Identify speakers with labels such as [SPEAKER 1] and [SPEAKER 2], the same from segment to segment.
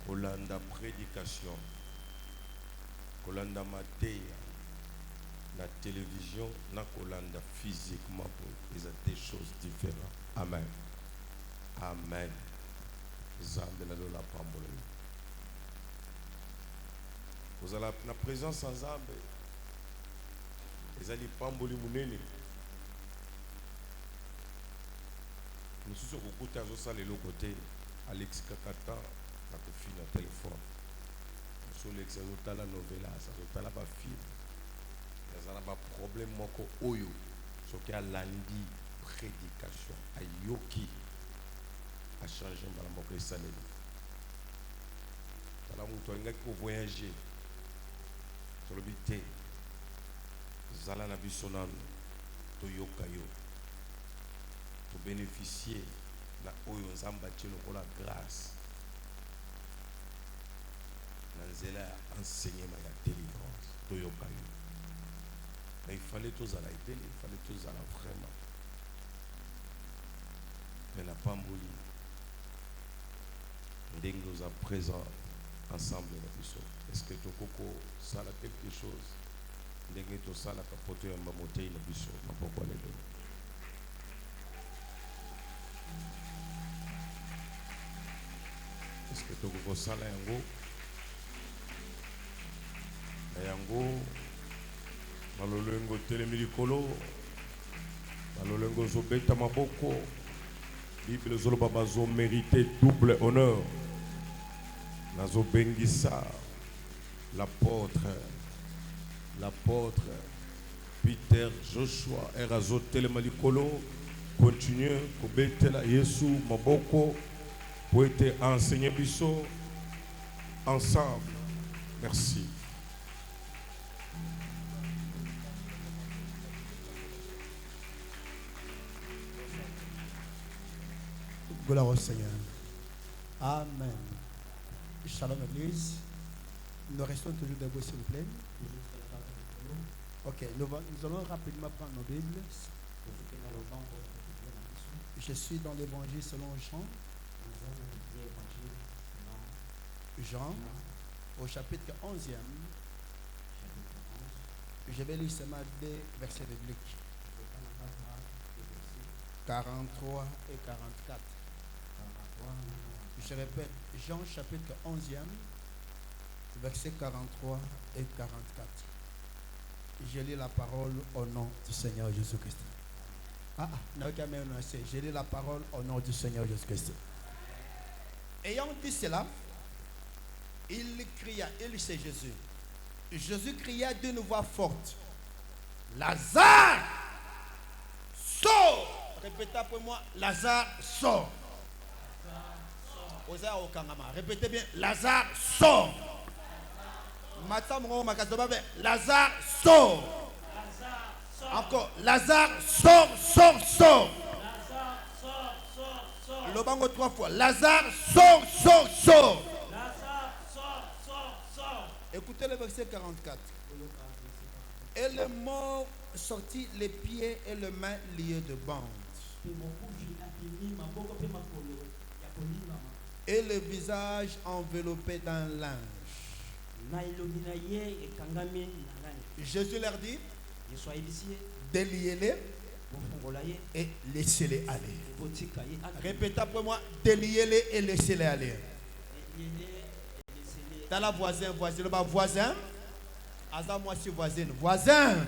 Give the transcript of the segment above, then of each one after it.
[SPEAKER 1] Kolanda prédication, Kolanda Mateya, la télévision, na Kolanda physiquement pour les des choses différentes. Amen. Amen. Zambe la lola pambole. Vous allez la présence en Zambe. Les allez pamboli munene. Nous sommes au côté de l'autre côté. Alex Kakata, na kofi na téléphone. Sur Alex azotala novela, azotala ba film. Azala ba problème moko oyo. Soki alandi prédication, ayoki a changé mbala moko esaleli. Tala mutu alingaki ko voyager. Tolobi te. Zala na biso nanu toyoka yo. To bénéficier la oyo nzamba tshelo ko la grâce. Nanzela enseignement la délivrance toyoka yo. Mais il fallait tous à la aider, il fallait tous à la vraiment. Mais n'a pas moulu. Dès que nous sommes présents ensemble dans la mission. Est-ce que tu as ça quelque chose? Dès que tu as ça la capote en mamoté la mission, n'a pas quoi les deux. Est-ce que tu as ça la yango? La yango. Malolengo telemikolo, malolengo zobeta maboko. Bible zoloba bazo mérité double honneur. Nazo bengisa l'apôtre Peter Joshua erazo telemikolo continue kobetela Yesu maboko pour être enseigné biso ensemble. Merci.
[SPEAKER 2] Gloire au Seigneur. Amen. Shalom Église. Nous restons toujours debout s'il vous plaît. Ok, nous allons rapidement prendre nos Bibles. Je suis dans l'évangile selon Jean. Jean, au chapitre 11e. Je vais lire seulement des versets bibliques. 43 et 44. Je répète, Jean chapitre 11e, versets 43 et 44. Je lis la parole au nom du Seigneur Jésus-Christ. Je lis la parole au nom du Seigneur Jésus-Christ. Ayant dit cela, il cria, c'est Jésus. Jésus cria d'une voix forte, Lazare, sors! Répétez après moi, Lazare, sors! Répétez bien, Lazare sort. Lazare sort. Encore, Lazare sort, sort, sort. Le bango 3 fois. Lazare sort, sort, sort. Écoutez le verset 44. Et le mort sortit les pieds et les mains liés de bandes. Et le visage enveloppé d'un linge. Jésus leur dit, déliez-les et laissez-les aller. Répétez après moi, déliez-les et laissez-les aller. T'as la voisin, le bas voisin. Asa moi si voisine, voisin.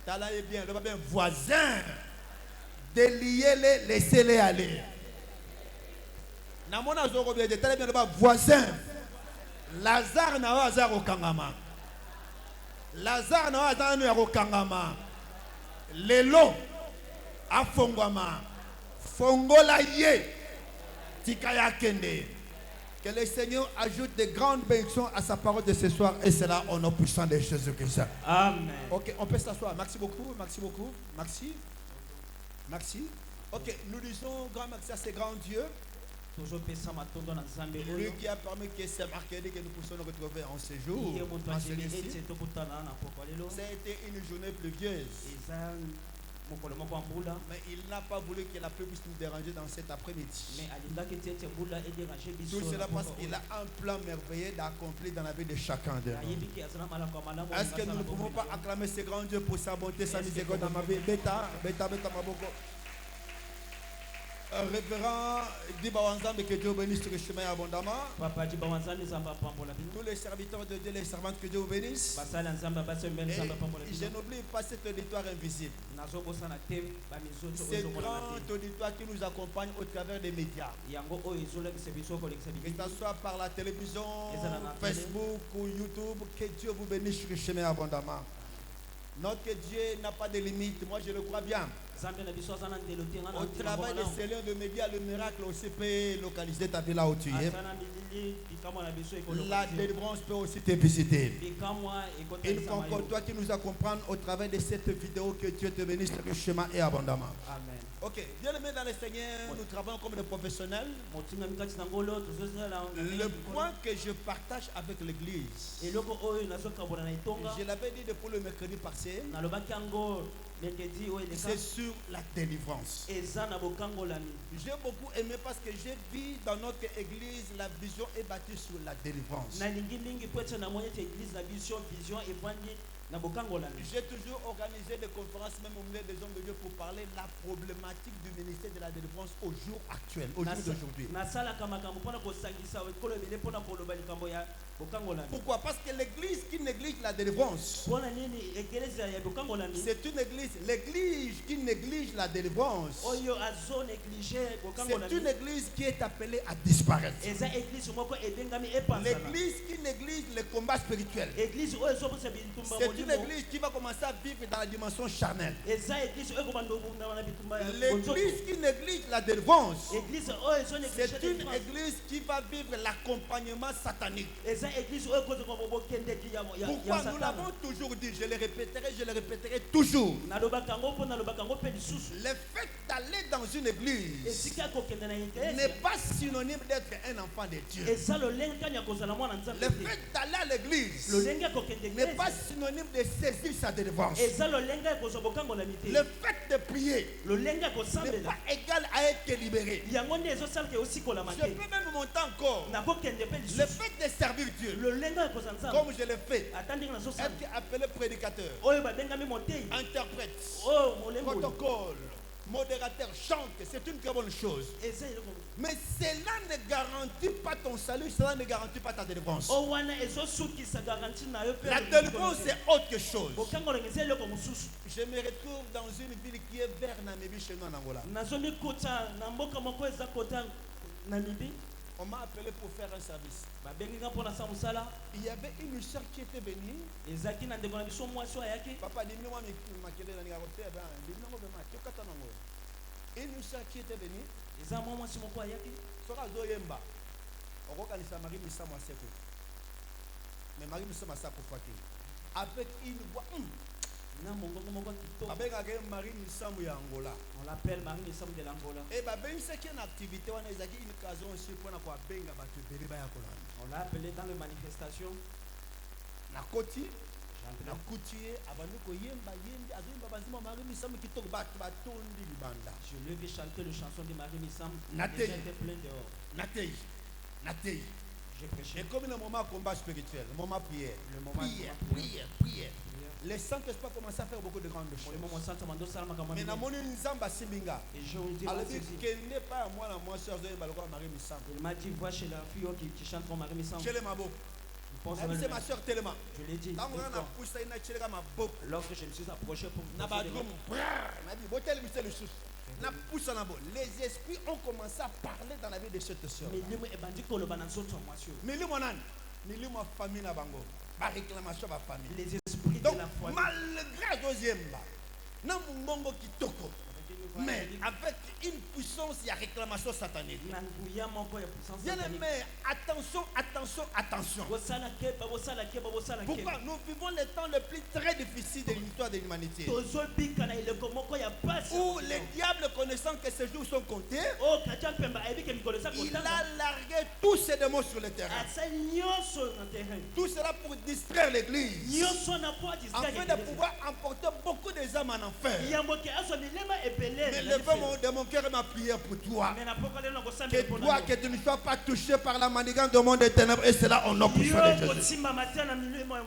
[SPEAKER 2] T'as là bien, le bas bien voisin. Déliez-les, laissez-les aller. Namona zoro bien de très bien le bas voisin. Lazare na Lazare au kangama. Lazare na Lazare au kangama. Lelo afongwama. Fongola ye. Tikaya kende. Que le Seigneur ajoute de grandes bénédictions à sa parole de ce soir et cela au nom puissant de Jésus-Christ.
[SPEAKER 3] Amen.
[SPEAKER 2] Ok, on peut s'asseoir. Merci beaucoup, merci beaucoup. Merci. Merci. Ok, nous disons grand merci à ce grand Dieu. Lui qui a permis que c'est marqué que nous puissions nous retrouver en ce jour. Ça a été une journée pluvieuse. Mais il n'a pas voulu que la pluie puisse nous déranger dans cet après-midi. Tout cela parce qu'il a un plan merveilleux d'accomplir dans la vie de chacun de nous. Est-ce que nous ne pouvons pas acclamer ce grand Dieu pour sa bonté, sa miséricorde dans ma vie? Beta, Maboko. Révérend Dibawanzambe, que Dieu bénisse le chemin abondamment. Tous les serviteurs de Dieu, les servantes, que Dieu vous bénisse. Et je n'oublie pas cet auditoire invisible. C'est grand auditoire qui nous accompagne au travers des médias. Que ce soit par la télévision, Facebook ou YouTube, que Dieu vous bénisse le chemin abondamment. Notre Dieu n'a pas de limite, moi je le crois bien. Au travail de ces liens de médias, le miracle aussi peut localiser ta vie là où tu es. La délivrance peut aussi te visiter. Il faut encore toi qui nous accompagne au travers de cette vidéo, que Dieu te bénisse richement et abondamment. Amen. Ok, bien aimé dans le Seigneur, nous travaillons comme des professionnels. Le point que je partage avec l'église, je l'avais dit depuis le mercredi passé, c'est sur la délivrance. J'ai beaucoup aimé parce que j'ai vu dans notre église, la vision est bâtie sur la délivrance. J'ai toujours organisé des conférences, même au milieu des hommes de Dieu, pour parler de la problématique du ministère de la délivrance au jour actuel, au jour d'aujourd'hui. Pourquoi? Parce que l'église qui néglige la délivrance, c'est une église. L'église qui néglige la délivrance, c'est une église qui est appelée à disparaître. L'église qui néglige le combat spirituel, c'est une église qui va commencer à vivre dans la dimension charnelle. L'église qui néglige la délivrance, c'est une église qui va vivre l'accompagnement satanique. Pourquoi? Nous l'avons toujours dit, je le répéterai toujours. Le fait d'aller dans une église n'est pas synonyme d'être un enfant de Dieu. Le fait d'aller à l'église n'est pas synonyme de saisir sa délivrance. Le fait de prier n'est pas égal à être libéré. Je peux même monter encore. Le fait de servir Dieu, comme je l'ai fait, être appelé prédicateur, interprète, protocole, modérateur, chante, c'est une très bonne chose. Mais cela ne garantit pas ton salut, cela ne garantit pas ta délivrance. La délivrance, c'est autre chose. Je me retrouve dans une ville qui est vers Namibie, chez nous en Angola. On m'a appelé pour faire un service. Il y avait une soeur qui était venue. Papa dit moi une soeur qui était venue. Mais Marie avec une voix.
[SPEAKER 3] On l'appelle Marie Missam de l'Angola.
[SPEAKER 2] Et une activité, on
[SPEAKER 3] l'a appelé dans les manifestations. Je lui ai vu chanter les chansons de Marie Missam. J'étais plein dehors. J'ai prêché.
[SPEAKER 2] Et comme le moment combat spirituel, le moment prière, prière. Les Saint-Esprit commencent à faire beaucoup de grandes choses. Mais dans mon Nzamba Simbinga, il n'est pas moi, la moi, soeur de Marie Missam.
[SPEAKER 3] Il m'a dit, va chez la fille qui chante pour Marie Missam.
[SPEAKER 2] Chez les Mabo. C'est ma soeur tellement.
[SPEAKER 3] Je l'ai dit. Lorsque je me suis approché pour
[SPEAKER 2] les esprits ont commencé à parler dans la vie de cette soeur.
[SPEAKER 3] Les esprits de la foi.
[SPEAKER 2] Malgré deuxième, Mais avec une puissance, il y a réclamation satanique.
[SPEAKER 3] na nguya moko ya puissance
[SPEAKER 2] Bien
[SPEAKER 3] satanique.
[SPEAKER 2] aimé, attention, attention, attention.
[SPEAKER 3] Bosala keba, bosala keba, bosala
[SPEAKER 2] Pourquoi
[SPEAKER 3] keba.
[SPEAKER 2] nous vivons les temps les plus très difficiles de l'histoire de l'humanité.
[SPEAKER 3] Tozobika na eleko moko ya pasi.
[SPEAKER 2] Où les diables connaissant que ces jours sont comptés,
[SPEAKER 3] Oh, katia pemba ayebi ke mikolo sa
[SPEAKER 2] il
[SPEAKER 3] kotanga.
[SPEAKER 2] a largué tous ses démons sur le terrain.
[SPEAKER 3] Asali nyonso na terrain.
[SPEAKER 2] Tout cela pour distraire l'église.
[SPEAKER 3] Nyonso na po diska.
[SPEAKER 2] Afin de pouvoir emporter beaucoup des âmes en enfer.
[SPEAKER 3] Yamboke aso milema epele.
[SPEAKER 2] Mais levez de mon cœur ma prière pour toi.
[SPEAKER 3] Mais na poko lelo kosambe
[SPEAKER 2] Que toi, que tu ne sois pas touché par la manigance du monde des ténèbres. Et cela au nom puissant de Jésus.
[SPEAKER 3] kotima matana milema.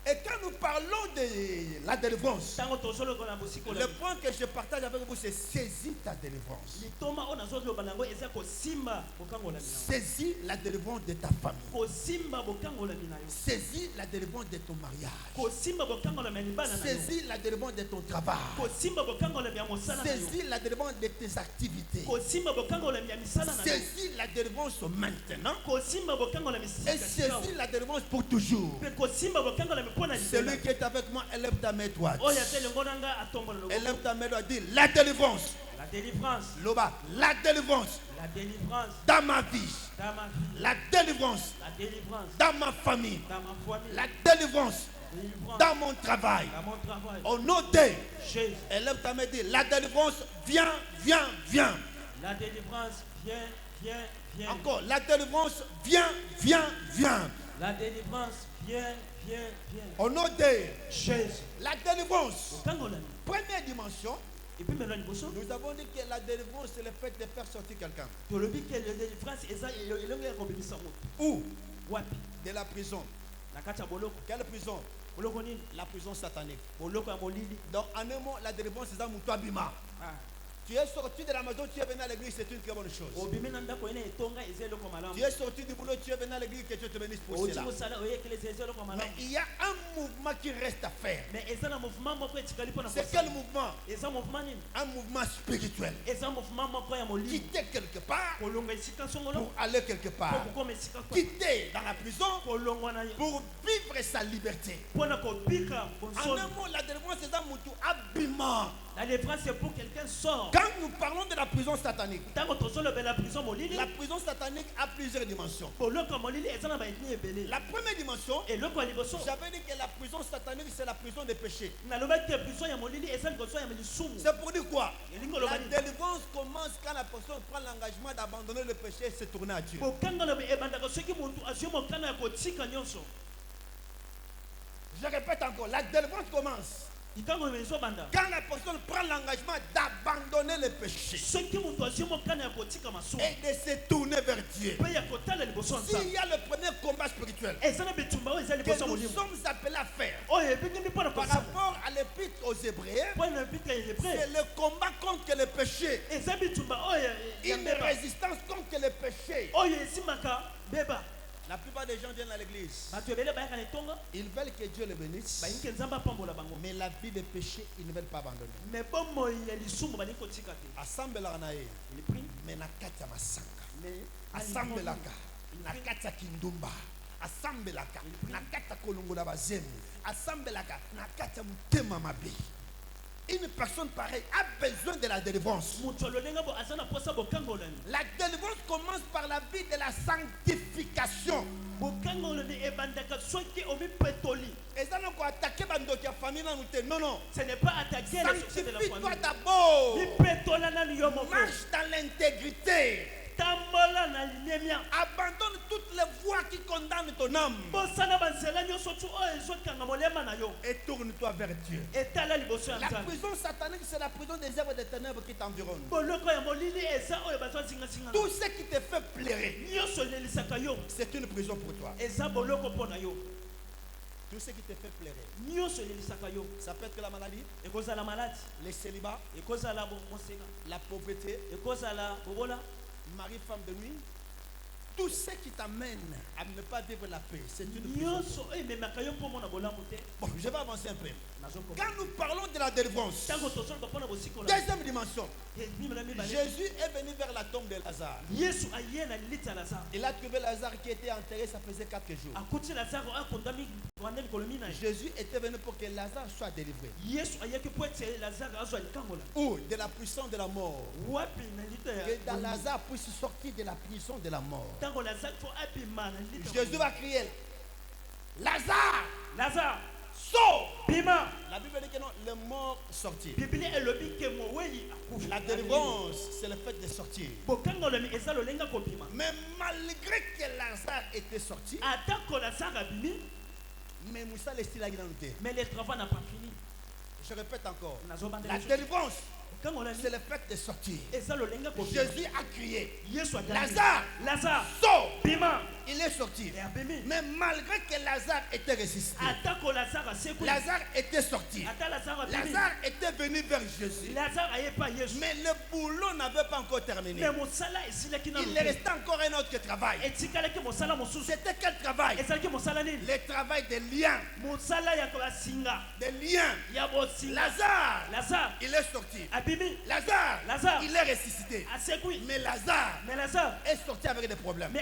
[SPEAKER 2] Et quand nous parlons de la délivrance,
[SPEAKER 3] Tango tozolo kona bosiko la.
[SPEAKER 2] le point que je partage avec vous, c'est saisir ta délivrance.
[SPEAKER 3] Litoma ona zozo banango eza ko simba bokango la mina.
[SPEAKER 2] Saisis la délivrance de ta famille.
[SPEAKER 3] Ko simba bokango la mina yo.
[SPEAKER 2] Saisis la délivrance de ton mariage.
[SPEAKER 3] Ko simba bokango la mina bana na yo.
[SPEAKER 2] Saisis la délivrance de ton travail.
[SPEAKER 3] Ko simba bokango la mina mosala na yo.
[SPEAKER 2] Saisis la délivrance de tes activités.
[SPEAKER 3] Ko simba bokango la mina misala na yo.
[SPEAKER 2] Saisis la délivrance maintenant.
[SPEAKER 3] Ko simba bokango la misala.
[SPEAKER 2] Et saisis la délivrance pour toujours.
[SPEAKER 3] Ko simba bokango la mina pona
[SPEAKER 2] Celui qui est avec moi, élève ta main droite.
[SPEAKER 3] Oh ya tele ngonanga atombola lo.
[SPEAKER 2] Élève ta main droite. Dis la délivrance.
[SPEAKER 3] La délivrance.
[SPEAKER 2] Loba, la délivrance
[SPEAKER 3] La délivrance
[SPEAKER 2] dans ma vie.
[SPEAKER 3] dans ma vie.
[SPEAKER 2] La délivrance
[SPEAKER 3] La délivrance
[SPEAKER 2] dans ma famille.
[SPEAKER 3] dans ma famille.
[SPEAKER 2] La délivrance
[SPEAKER 3] La délivrance
[SPEAKER 2] dans mon travail.
[SPEAKER 3] dans mon travail.
[SPEAKER 2] Au nom de
[SPEAKER 3] Jésus.
[SPEAKER 2] élève ta main. Dis la délivrance, viens, viens, viens.
[SPEAKER 3] La délivrance vient, vient, vient.
[SPEAKER 2] Encore, la délivrance, viens, viens, viens.
[SPEAKER 3] La délivrance vient, vient, vient.
[SPEAKER 2] Au nom de
[SPEAKER 3] Jésus.
[SPEAKER 2] la délivrance.
[SPEAKER 3] Bokango la.
[SPEAKER 2] Première dimension,
[SPEAKER 3] Et puis maintenant liboso.
[SPEAKER 2] nous avons dit que la délivrance, c'est le fait de faire sortir quelqu'un.
[SPEAKER 3] Tolobi ke la délivrance eza elongo ya kobimisa moto.
[SPEAKER 2] Ou
[SPEAKER 3] Wapi?
[SPEAKER 2] de la prison.
[SPEAKER 3] Na kati ya boloko.
[SPEAKER 2] Quelle prison?
[SPEAKER 3] Boloko nini?
[SPEAKER 2] La prison satanique.
[SPEAKER 3] Boloko ya molili.
[SPEAKER 2] Donc, en un mot, la délivrance, c'est un mouton abima.
[SPEAKER 3] Ah.
[SPEAKER 2] Tu es sorti de la maison, tu es venu à l'église, c'est une très bonne chose.
[SPEAKER 3] Obimi na ndako ene etonga eza eloko malamu.
[SPEAKER 2] Tu es sorti du boulot, tu es venu à l'église, que Dieu te bénisse pour
[SPEAKER 3] Oji
[SPEAKER 2] cela.
[SPEAKER 3] kosala oyekele eza eloko
[SPEAKER 2] Mais
[SPEAKER 3] malamu.
[SPEAKER 2] il y a un mouvement qui reste à faire.
[SPEAKER 3] Mais eza na mouvement moko etikali pona
[SPEAKER 2] C'est quel mouvement?
[SPEAKER 3] Eza mouvement nini?
[SPEAKER 2] Un mouvement spirituel.
[SPEAKER 3] Eza mouvement moko ya molili.
[SPEAKER 2] Quitter quelque part
[SPEAKER 3] Kolonga esika songolo.
[SPEAKER 2] pour aller quelque
[SPEAKER 3] Po
[SPEAKER 2] part.
[SPEAKER 3] kokoma esika kwa.
[SPEAKER 2] Quitter dans la prison
[SPEAKER 3] Kolongwa na
[SPEAKER 2] pour vivre sa liberté.
[SPEAKER 3] pona kobika
[SPEAKER 2] En
[SPEAKER 3] bonsono.
[SPEAKER 2] un mot, la délivrance, c'est un mouton abima.
[SPEAKER 3] La délivrance c'est pour quelqu'un sort.
[SPEAKER 2] Quand nous parlons de la prison satanique,
[SPEAKER 3] Tango tozolo be la prison molili.
[SPEAKER 2] la prison satanique a plusieurs dimensions.
[SPEAKER 3] Boloko molili eza na ba ethnie ebele.
[SPEAKER 2] La première dimension,
[SPEAKER 3] Eloko ya liboso.
[SPEAKER 2] j'avais dit que la prison satanique, c'est la prison des péchés.
[SPEAKER 3] Naloba ke prison ya molili eza liboso ya lisumu.
[SPEAKER 2] C'est pour dire quoi?
[SPEAKER 3] Elingo
[SPEAKER 2] La
[SPEAKER 3] loba nini?
[SPEAKER 2] délivrance commence quand la personne prend l'engagement d'abandonner le péché et se tourner à Dieu.
[SPEAKER 3] Bokanga loba ebandaka soki muntu azwi mokano ya kotika nyonso.
[SPEAKER 2] Je répète encore, la délivrance commence
[SPEAKER 3] Ikango loba ezobanda.
[SPEAKER 2] quand la personne prend l'engagement d'abandonner le péché
[SPEAKER 3] Soki muntu azwi mokano ya kotika masumu.
[SPEAKER 2] et de se tourner vers Dieu.
[SPEAKER 3] Pe ya kotala liboso ya
[SPEAKER 2] S'il
[SPEAKER 3] Nzambe.
[SPEAKER 2] y a le premier combat spirituel
[SPEAKER 3] Eza na bitumba oyo eza
[SPEAKER 2] que
[SPEAKER 3] liboso ya
[SPEAKER 2] nous
[SPEAKER 3] molimo.
[SPEAKER 2] sommes appelés à faire
[SPEAKER 3] Oyo ebengami mpona
[SPEAKER 2] par
[SPEAKER 3] kosala.
[SPEAKER 2] rapport à l'épître aux Hébreux,
[SPEAKER 3] Mpo na bible ya
[SPEAKER 2] c'est
[SPEAKER 3] Hébreu.
[SPEAKER 2] le combat contre le péché.
[SPEAKER 3] Eza bitumba oyo ya
[SPEAKER 2] Une
[SPEAKER 3] mbeba.
[SPEAKER 2] résistance contre le péché.
[SPEAKER 3] Oyo esimaka beba.
[SPEAKER 2] La plupart des gens viennent à l'église.
[SPEAKER 3] Bato ebele bayaka na etonga.
[SPEAKER 2] Ils veulent que Dieu les bénisse.
[SPEAKER 3] Bayingi Nzambe apambola bango.
[SPEAKER 2] Mais la vie de péché, ils ne veulent pas abandonner.
[SPEAKER 3] Mais bomoi ya lisumu balingi kotika te.
[SPEAKER 2] Assemblera na ye.
[SPEAKER 3] Il prie.
[SPEAKER 2] Mais na kati ya masanga.
[SPEAKER 3] Mais
[SPEAKER 2] Assemblelaka na kati ya kindumba. Assemblelaka na kati ya kolongola bazemi. Assemblelaka na kati ya motema mabe. Une personne pareille a besoin de la délivrance. La délivrance commence par la vie de la sanctification. Et ça, on peut attaquer la famille. Non, non.
[SPEAKER 3] Ce n'est pas attaquer la société de la
[SPEAKER 2] Sanctifie-toi
[SPEAKER 3] famille.
[SPEAKER 2] d'abord.
[SPEAKER 3] Marche
[SPEAKER 2] Marche dans l'intégrité. Abandonne toutes les voies qui condamnent ton âme. Et tourne-toi vers Dieu. La prison satanique, c'est la prison des œuvres des ténèbres qui t'environnent. Tout ce qui te fait pleurer, c'est une prison pour toi. Tout ce qui te fait pleurer, ça peut être la maladie, les célibats, la pauvreté, mari, femme de nuit. Tout ce qui t'amène à ne pas vivre la paix, c'est une prison. Bon, je vais avancer un peu. Quand nous parlons de la délivrance, deuxième dimension, Jésus est venu vers la tombe de Lazare. Il a trouvé Lazare qui était enterré, ça faisait 4 jours. Jésus était venu pour que Lazare soit délivré. Ou de la puissance de la mort. Que dans Lazare puisse sortir de la prison de la mort. Jésus va crier, Lazare,
[SPEAKER 3] Lazare,
[SPEAKER 2] sors.
[SPEAKER 3] Bima.
[SPEAKER 2] La Bible dit que non, le mort sortit. La
[SPEAKER 3] La
[SPEAKER 2] délivrance, c'est le fait de sortir. Mais malgré que Lazare était sorti, mais Moussa les style a noté.
[SPEAKER 3] Mais les travaux n'ont pas fini.
[SPEAKER 2] Je répète encore. La délivrance, c'est le fait de sortir. Jésus a crié, Lazare,
[SPEAKER 3] Lazare,
[SPEAKER 2] sors.
[SPEAKER 3] Bima.
[SPEAKER 2] Il est sorti. Mais malgré que Lazare était ressuscité, Lazare était sorti. Lazare était venu vers Jésus. Mais le boulot n'avait pas encore terminé. Il restait encore un autre travail. C'était quel travail? Le travail des liens. Des liens. Lazare, il est sorti. Lazare, il est ressuscité. Mais Lazare est sorti avec des problèmes.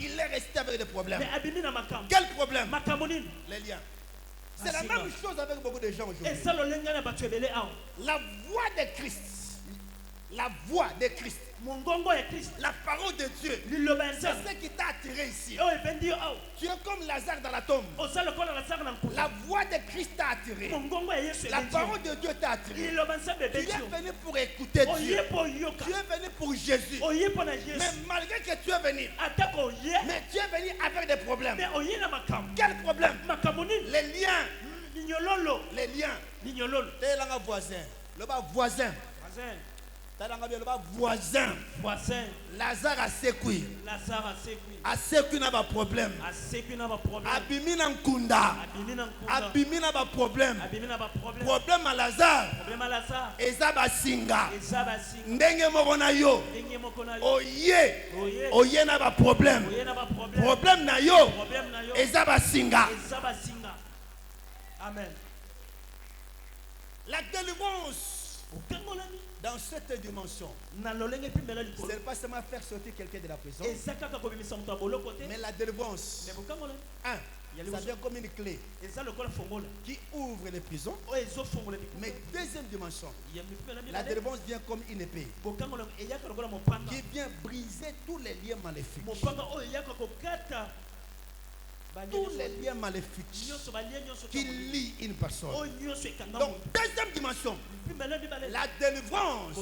[SPEAKER 2] Il est resté avec des problèmes. Quel problème? Les liens. C'est la même chose avec beaucoup de gens aujourd'hui. La voix de Christ. La voix de Christ. La parole de Dieu. C'est ce qui t'a attiré ici. Tu es comme Lazare dans la tombe. La voix de Christ t'a attiré. La parole de Dieu t'a attiré. Tu es venu pour écouter Dieu. Tu es venu pour Jésus. Mais malgré que tu es venu, mais tu es venu avec des problèmes. Quel problème? Les liens. Les liens. T'es là, voisin. Le bas voisin. Voisin. Lazare a sécuit. A sécuit n'a pas problème. Abimi n'a nkunda. Abimi n'a pas problème. Problème à Lazare. Eza ba singa. Ndenge moko na yo. Oye n'a pas problème. Problème na yo. Eza ba singa.
[SPEAKER 3] Amen.
[SPEAKER 2] La délivrance. Dans cette dimension, ce n'est pas seulement faire sortir quelqu'un de la prison, mais la délivrance, ça devient comme une clé qui ouvre les prisons. Mais deuxième dimension, la délivrance vient comme une épée qui vient briser tous les liens maléfiques. Tous les liens maléfiques qui lient une personne. Donc, deuxième dimension, la délivrance,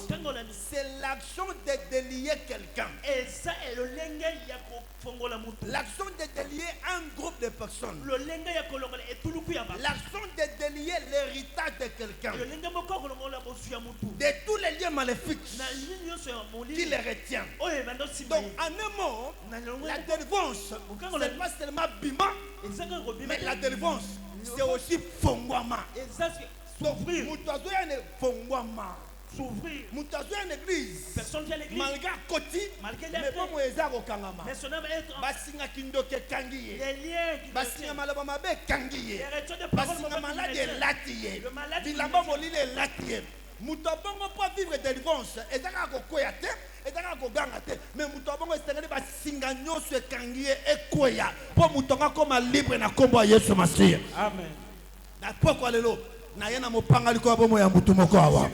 [SPEAKER 2] c'est l'action de délier quelqu'un. L'action de délier un groupe de personnes. L'action de délier l'héritage de quelqu'un. De tous les liens maléfiques qui les retient. Donc, en un mot, la délivrance, c'est pas seulement bima, mais la délivrance, c'est aussi fongwama. Donc, Moutazoya ne fongwama.
[SPEAKER 3] S'ouvrir.
[SPEAKER 2] Moutazoya une église.
[SPEAKER 3] Personne vient à l'église.
[SPEAKER 2] Malgré Koti, mais pas Moïsa au Kangama.
[SPEAKER 3] Mais son âme est
[SPEAKER 2] Basinga Kindoke Kangiye.
[SPEAKER 3] les liens qui
[SPEAKER 2] Basinga Malabamabe Kangiye. Basinga malade Latiye.
[SPEAKER 3] le malade
[SPEAKER 2] Bilamba Molile Latiye. Moutabongo pas vivre délivrance. Et ça va koyate. Et ça va gangate. Mais Moutabongo est tenu basinga nyoso e Kangiye e koya. Pour Moutonga comme libre na kombo Yesu Masiya.
[SPEAKER 3] Amen.
[SPEAKER 2] Na pourquoi lelo? Na yena mopanga liko bomo ya mutu moko awa.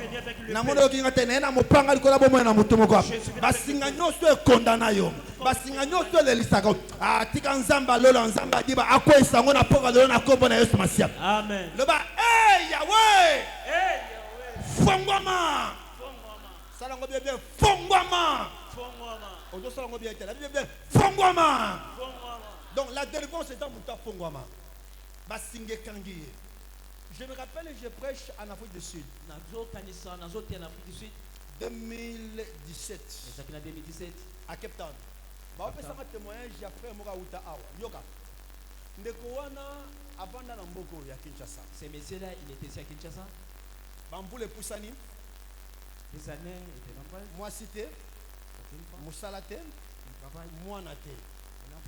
[SPEAKER 2] Na mono kinga te na yena mopanga liko bomo ya mutu moko awa. Basinga nyoso e kondana yo. Basinga nyoso le lisaka. Ah tika nzamba lolo nzamba diba akwa isango na poka lolo na kombo na Yesu Masiya.
[SPEAKER 3] Amen.
[SPEAKER 2] Le ba eh Yahweh.
[SPEAKER 3] Eh Yahweh.
[SPEAKER 2] Fongwama. Salango bien bien fongwama.
[SPEAKER 3] Fongwama.
[SPEAKER 2] Ojo salango bien bien bien fongwama.
[SPEAKER 3] Fongwama.
[SPEAKER 2] Donc la délivrance est dans muta fongwama. Basinga kangiye. Je me rappelle, je prêche en Afrique du Sud. 2017. À Cape Town. Bah, on fait ça un témoignage, j'ai fait un Moraouta Awa. Yoka. Ndekouana, avant dans Mboko, ya Kinshasa.
[SPEAKER 3] Ces messieurs-là, il était ici à Kinshasa.
[SPEAKER 2] Bambou le Poussani.
[SPEAKER 3] Des années, il était nombreux.
[SPEAKER 2] Moi cité. Moussalate. Moi naté.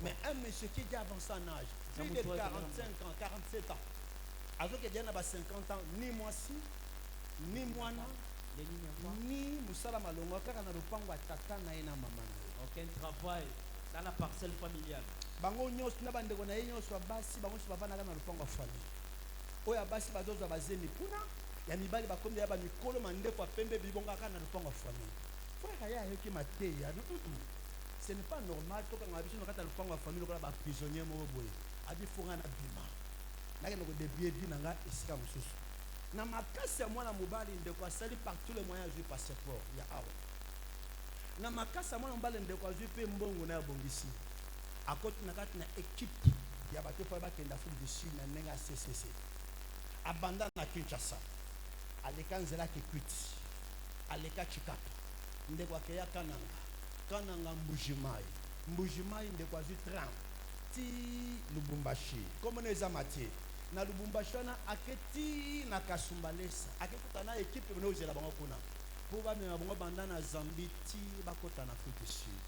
[SPEAKER 2] Mais un monsieur qui est déjà avancé en âge, plus de 45 ans, 47 ans. Alors que Diana a 50 ans, ni moi si, ni moi ni Moussala Malonga, car on a le pan à tata na ina maman.
[SPEAKER 3] Aucun travail. dans la parcelle familiale.
[SPEAKER 2] Bango nyos na bandeko na yenyo so basi bango so bavana na lupango famille. Oya basi bazoza bazemi kuna ya mibali bakombe ya ba mikolo mandeko apembe bibonga kana lupango famille. Frère ya yoki mateya. Ce n'est pas normal to kanga biso nakata lupango famille lokola ba prisonnier mo boye. Abi fonga na bima. Na keno ko début vie nanga esika mususu. Na makasi ya mwana mobali ndeko asali par tous les moyens du passeport ya awa. Na makasi ya mwana mobali ndeko azwi pe mbongo na bongisi. Akoti na kati na équipe ya bato fa ba kenda fu du Sud na nenga CCC. Abanda na Kinshasa. Aleka nzela Kikwiti. Aleka Chikapa. Ndeko akeya Kananga Mbujimai. Mbujimai ndeko azwi tram. Ti Lubumbashi. Comme neza Mathieu. Na Lubumbashi na aketi na Kasumbalesa. Akekuta na équipe no zela bango kuna. Po ba me bango banda na Zambie ti bakota na Afrique du Sud.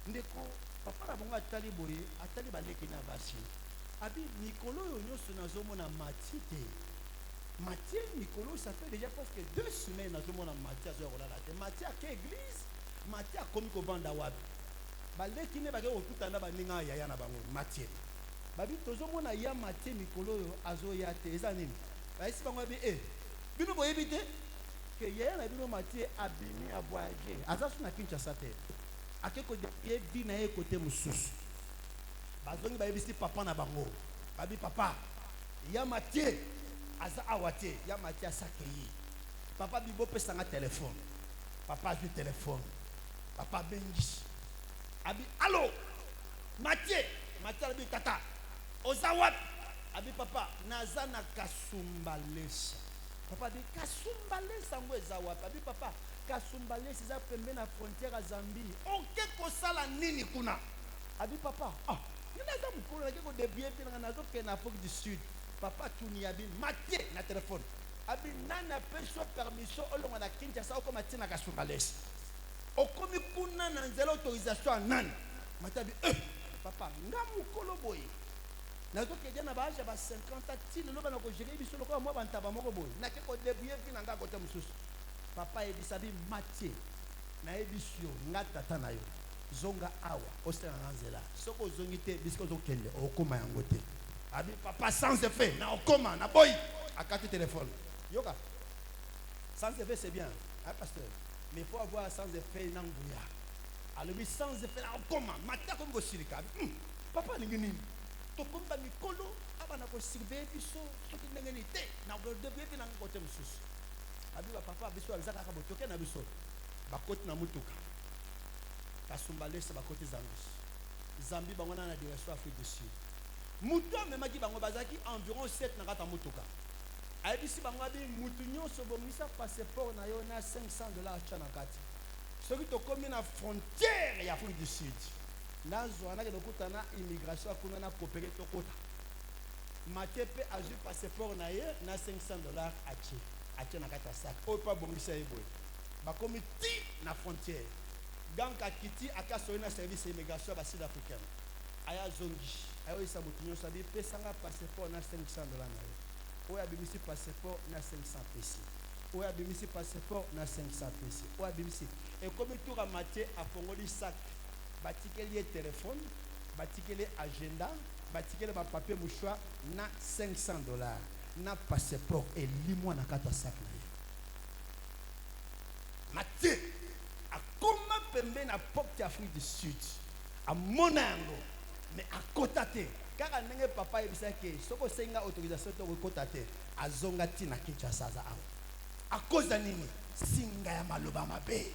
[SPEAKER 2] Ndeko papa na bonga atali boye atali baleki na basi abi mikolo yo nyoso nazomona matite Mathieu mikolo ça fait déjà presque 2 semaines nazomona Mathieu azo kolala te Mathieu ke église Mathieu akomi ko vanda wapi baleki ne bage okutana baninga yaya na bango Mathieu babi tozomona ya Mathieu mikolo yo azo ya te eza nini baisi bango bi bino boyebi te ke yaya na bino Mathieu abimi a voyager aza suna Kinshasa te akeko de vie na ye côté mususu bazongi ba yebisi papa na bango babi papa ya Mathieu aza awate ya Mathieu asakei papa bibo pesa nga téléphone papa du téléphone papa bengi abi allo Mathieu abi tata ozawat abi papa naza na Kasumbalesa papa bi Kasumbalesa ngo ezawat abi papa Kasumbalesa za pembe na frontière à Zambie. Oke kosala nini kuna? Abi papa, nina za mukolo na keko debier pe na nazo ke na Afrique du Sud. Papa tuni abi Mathieu na téléphone. Abi nana peso permission olonga na Kinshasa oko Mathieu na Kasumbalesa. Okomi kuna na nzela autorisation nani? Mathieu abi papa nga mukolo boye. Nazo ke jana baje ba 50 ti lelo bana ko gérer biso loko mo bantaba moko boye. Na keko debier pe na nga kote mususu. Papa ebisabi Mathieu na ebisio ngata tata na yo zonga awa osela nzela soko zongi te bisiko zokende okoma yango te abi papa sans effet na okoma na boy akati téléphone yoka sans effet c'est bien pasteur mais il faut avoir sans effet na nguya alobi sans effet na okoma Mathieu comme silika papa ningi nini to komba mikolo aba na ko surveiller biso soki ndenge ni te na go debi na ngote mususu abi papa biso azaka ka botoke na biso bakoti na mutuka Kasumbalesa bakoti Zambie bango na direction Afrique du Sud mutu amemaki bango bazaki environ 7 na kata mutuka ayebisi bango abi mutu nyonso bomisa passeport na yo na $500 chana kati soki tokomi na frontière ya Afrique du Sud nazo anake dokutana immigration kuna na coopérer tokota Mathieu pe azui passeport na ye na $500 ache na kata sac o pa bongisa eboy bakomi ti na frontière ganka kiti akasoyi na service immigration ba sud africaine aya zongi ayo isa mutunyo sabi pesa nga passeport na $500 na ye oya bimisi passeport na 500 pesi oya bimisi passeport na 500 pesi oya bimisi e komi tour Mathieu afongoli sac batikeli téléphone batikeli agenda batikeli ba papier mouchoir na $500 na passeport et limwa na kata sac na ye Mathieu akoma pembe na porte Afrique du Sud amona yango mais akota te kaka ndenge papa yebisaki soko senga autorisation to kokota te azonga ti na Kinshasa za awa akoza nini singa ya maloba mabe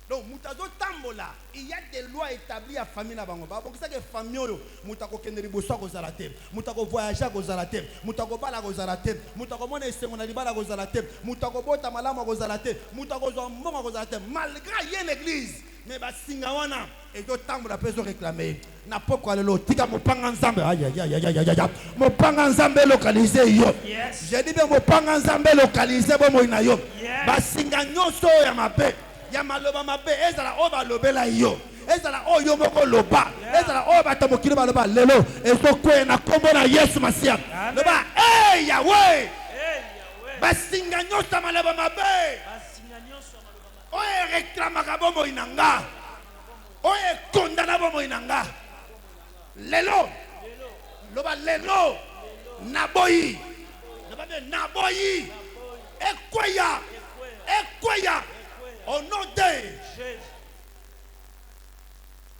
[SPEAKER 2] donc mutazo tambola il y a des lois établies à famille na bango ba bongisa ke famille oyo mutako kende liboso ko zala te mutako voyager ko zala te mutako bala ko zala te mutako mona esengo na libala ko zala te mutako bota malamu ko zala te mutako zo mbongo ko zala te malgré y a l'église mais ba singa wana et do tambola peso réclamer na poko alelo tika mopanga nzambe ya mopanga nzambe localiser yo j'ai dit bien mopanga nzambe localiser bo moina yo ba singa nyoso ya mabe ya maloba mabe ezala oba lobela yo ezala oyo moko loba ezala oyo batamokili baloba lelo ezokwe na kombo na Yesu Masia loba Yahweh basinga nyosa maloba mabe oyo reklamaka bombo inanga oye kondana bomoi nanga lelo loba lelo naboyi naboyi ekweya au nom de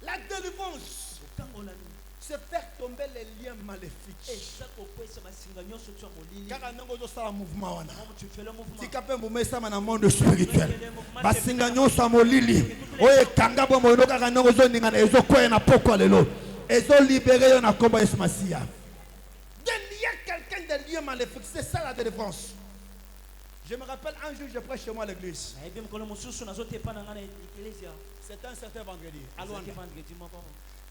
[SPEAKER 2] la délivrance, c'est faire tomber les liens maléfiques. Car un mouvement, si quelqu'un vous met ça dans le monde spirituel, basinganyo sa molili, oye kanga bo moyo kaka nango zo ninga ezo koya na poko lelo, ezo libérer yo na komba Yesu Masia. De lier quelqu'un de liens maléfiques, c'est ça la délivrance. Je me rappelle un jour, je prêche chez moi à l'église. C'était un certain vendredi.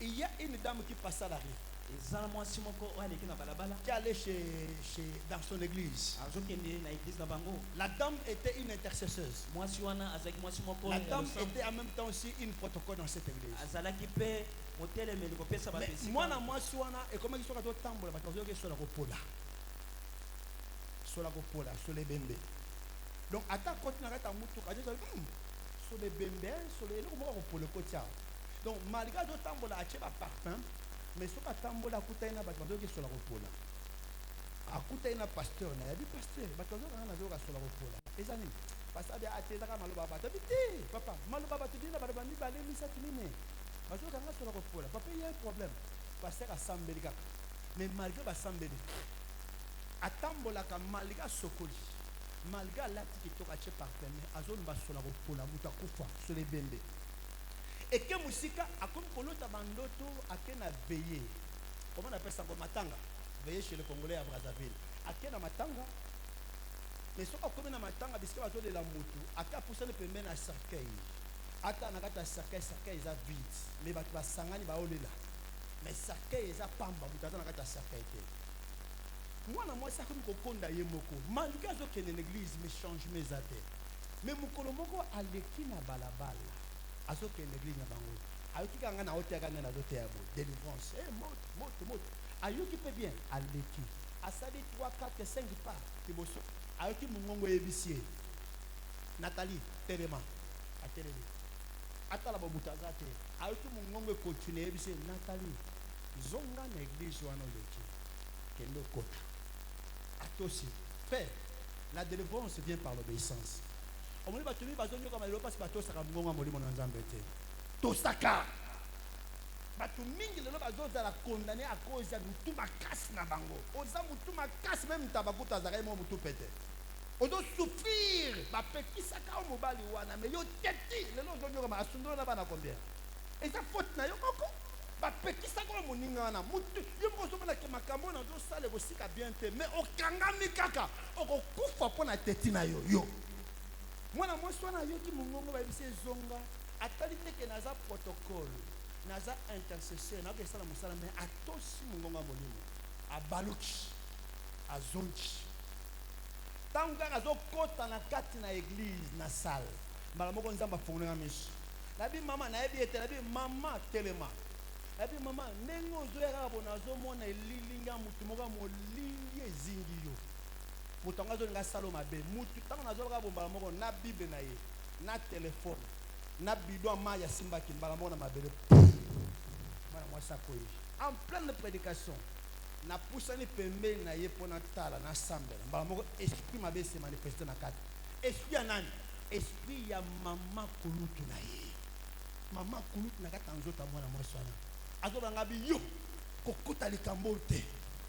[SPEAKER 2] Il y a une dame qui passait à la rue. Qui allait dans son église. La dame était une intercesseuse. La dame était en même temps aussi une protocole dans cette église. Mais moi, et comment il sera tambola, parce que sur la ropola. Sur la ropola, sur les bembés. Donc, à ta côté, on a sur les bembés, sur les ropola. Donc, malgré le tambola, il y a un parfum, mais sur le tambola, il y a un sur la ropola. Il y a un pasteur, il y a un pasteur, il y a un sur la ropola. Les amis, parce que papa, malobaba, tu dis, il y a un problème. Pasteur a Sambelika. Mais malgré la Sambelika, à tambola, malgré Sokoli, malgré l'acte qui est parfum, à zone bas sur la ropola, Moutakufa, sur les bembés. Et que musika a comme kolota bandoto a kena veillé. Comment on appelle ça comme matanga? Veiller chez les Congolais à Brazzaville. A kena matanga. Mais ce qu'on a matanga parce que bazo de la moto, a ka poussé le pembe na cercueil. Ata na kata cercueil za vide. Mais ba ba sangani ba olela. Mais cercueil za pamba butata na kata cercueil te. Moi na moi ça comme kokonda yemoko. Malika zo kene l'église me change mes athées. Mais mukolo moko aleki na balabala. Azoke l'église na bango ayoki kanga na hôtel kanga na dote yabo délivrance moto ayoki pe bien aleki asali 3 4 5 pas tiboso ayoki mungongo yebisie Nathalie telema ateleli atala bobutaza te ayoki mungongo continue yebisie Nathalie zonga na église wana loki kendo kota atosi fait la délivrance vient par l'obéissance. On me dit que tu comme parce que tu as mon amoli mon ensemble tosaka batu mingi lelo bazoza la condamner à cause de mutu makasi na bango oza mutu makasi même tabakuta azaka mo mutu pete ozo souffrir ba pekisaka o mobali wana mais yo teti lelo zonyo kama asundo na bana combien et ça faute na yo moko ba pekisaka o moninga wana mutu yo mozo mona ke makambo na zo sale bosika bien te mais okangami kaka okokufa pona teti na yo mwana mwasi wana yoki mungongo bayebisi ezonga atali teke naza protocole naza intercesseur na kesala musala mais atosi mungongo molimo abaluki azongi tango kaka azokota na kati na église na salle mbala moko nzambe afongola miso nabi mama nayebi ete nabi mama telema nabi mama ndenge ozoyaka bona azomona elilinga mutu moko molingi ezingi yo mutango azolinga salo mabe mutu tango nazolaka bombala moko na bible na ye na téléphone na bidon maya simbaki mbala moko na mabele bana mwasa koyi en pleine prédication na poussani pembeni na ye pona tala na sambela mbala moko esprit mabe se manifester na kati esprit ya nani esprit ya mama kulutu na ye mama kulutu na kati nzota mwana mwasi wana azolanga bi yo kokota likambo te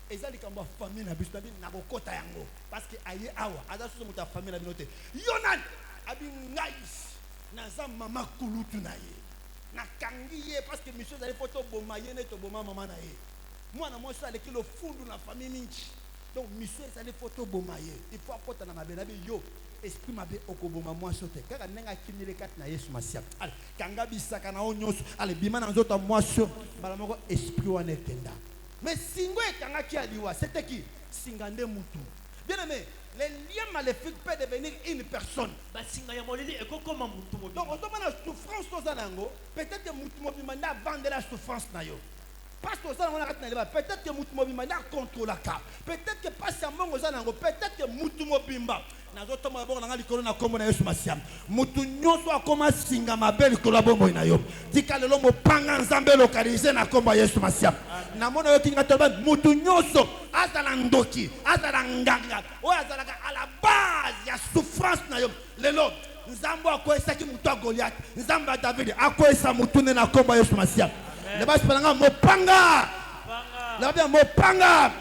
[SPEAKER 2] ezali likambo famille na biso na kokota yango parce que aye awa aza soso muta famille na binote yo nani abi ngai naza mama kulutu na ye na kangi ye parce que monsieur zali photo boma ye ne to boma mama na ye mwana mwasi aleki lo fundu na famille mingi donc monsieur zali photo boma ye il faut akota na mabela bi yo esprit mabe okoboma mwasi te kaka nenga kimile kati na Yesu Masia ale kanga bisaka na onyoso ale bima na nzoto mwasi bala moko esprit wana ekenda. Mais Singo et Kangaki Aliwa, c'était qui? Singande Moutou. Bien aimé, les liens maléfiques peuvent devenir une personne. Donc, on demande la souffrance aux Anango, peut-être que Moutou Mobimanda vendre la souffrance. Parce que peut-être que Moutou Mobimanda contrôle la carte. Peut-être que pas seulement aux Anango, peut-être que Moutou Mobimba nazotoma d'abord nanga likolo na kombo na Yesu Masiam mutu nyonso akoma singa mabe likolo ya bomoi na yo tika lelo mopanga nzambe lokalize na kombo ya Yesu Masiam na mona yo kinga toba mutu nyonso azala ndoki azala nganga oyo azalaka à la base ya souffrance na yo lelo nzambe akoyesaki mutu ya Goliath nzambe ya David akoyesa mutu ne na kombo ya Yesu Masiam le basi pelanga mopanga le bien mopanga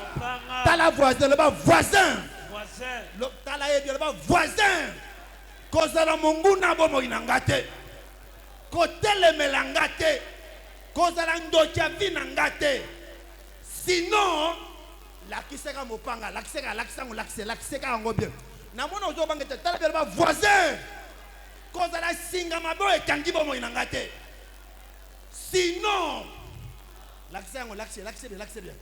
[SPEAKER 2] tala voisin le bas voisin le bas voisin kozala monguna bomo inangate kotele melangate kozala ndoki avina ngate sinon lakiseka mopanga lakiseka ngo bien na mona ozo bangete tala le bas voisin kozala singa mabo ekangi bomo inangate sinon lakise bien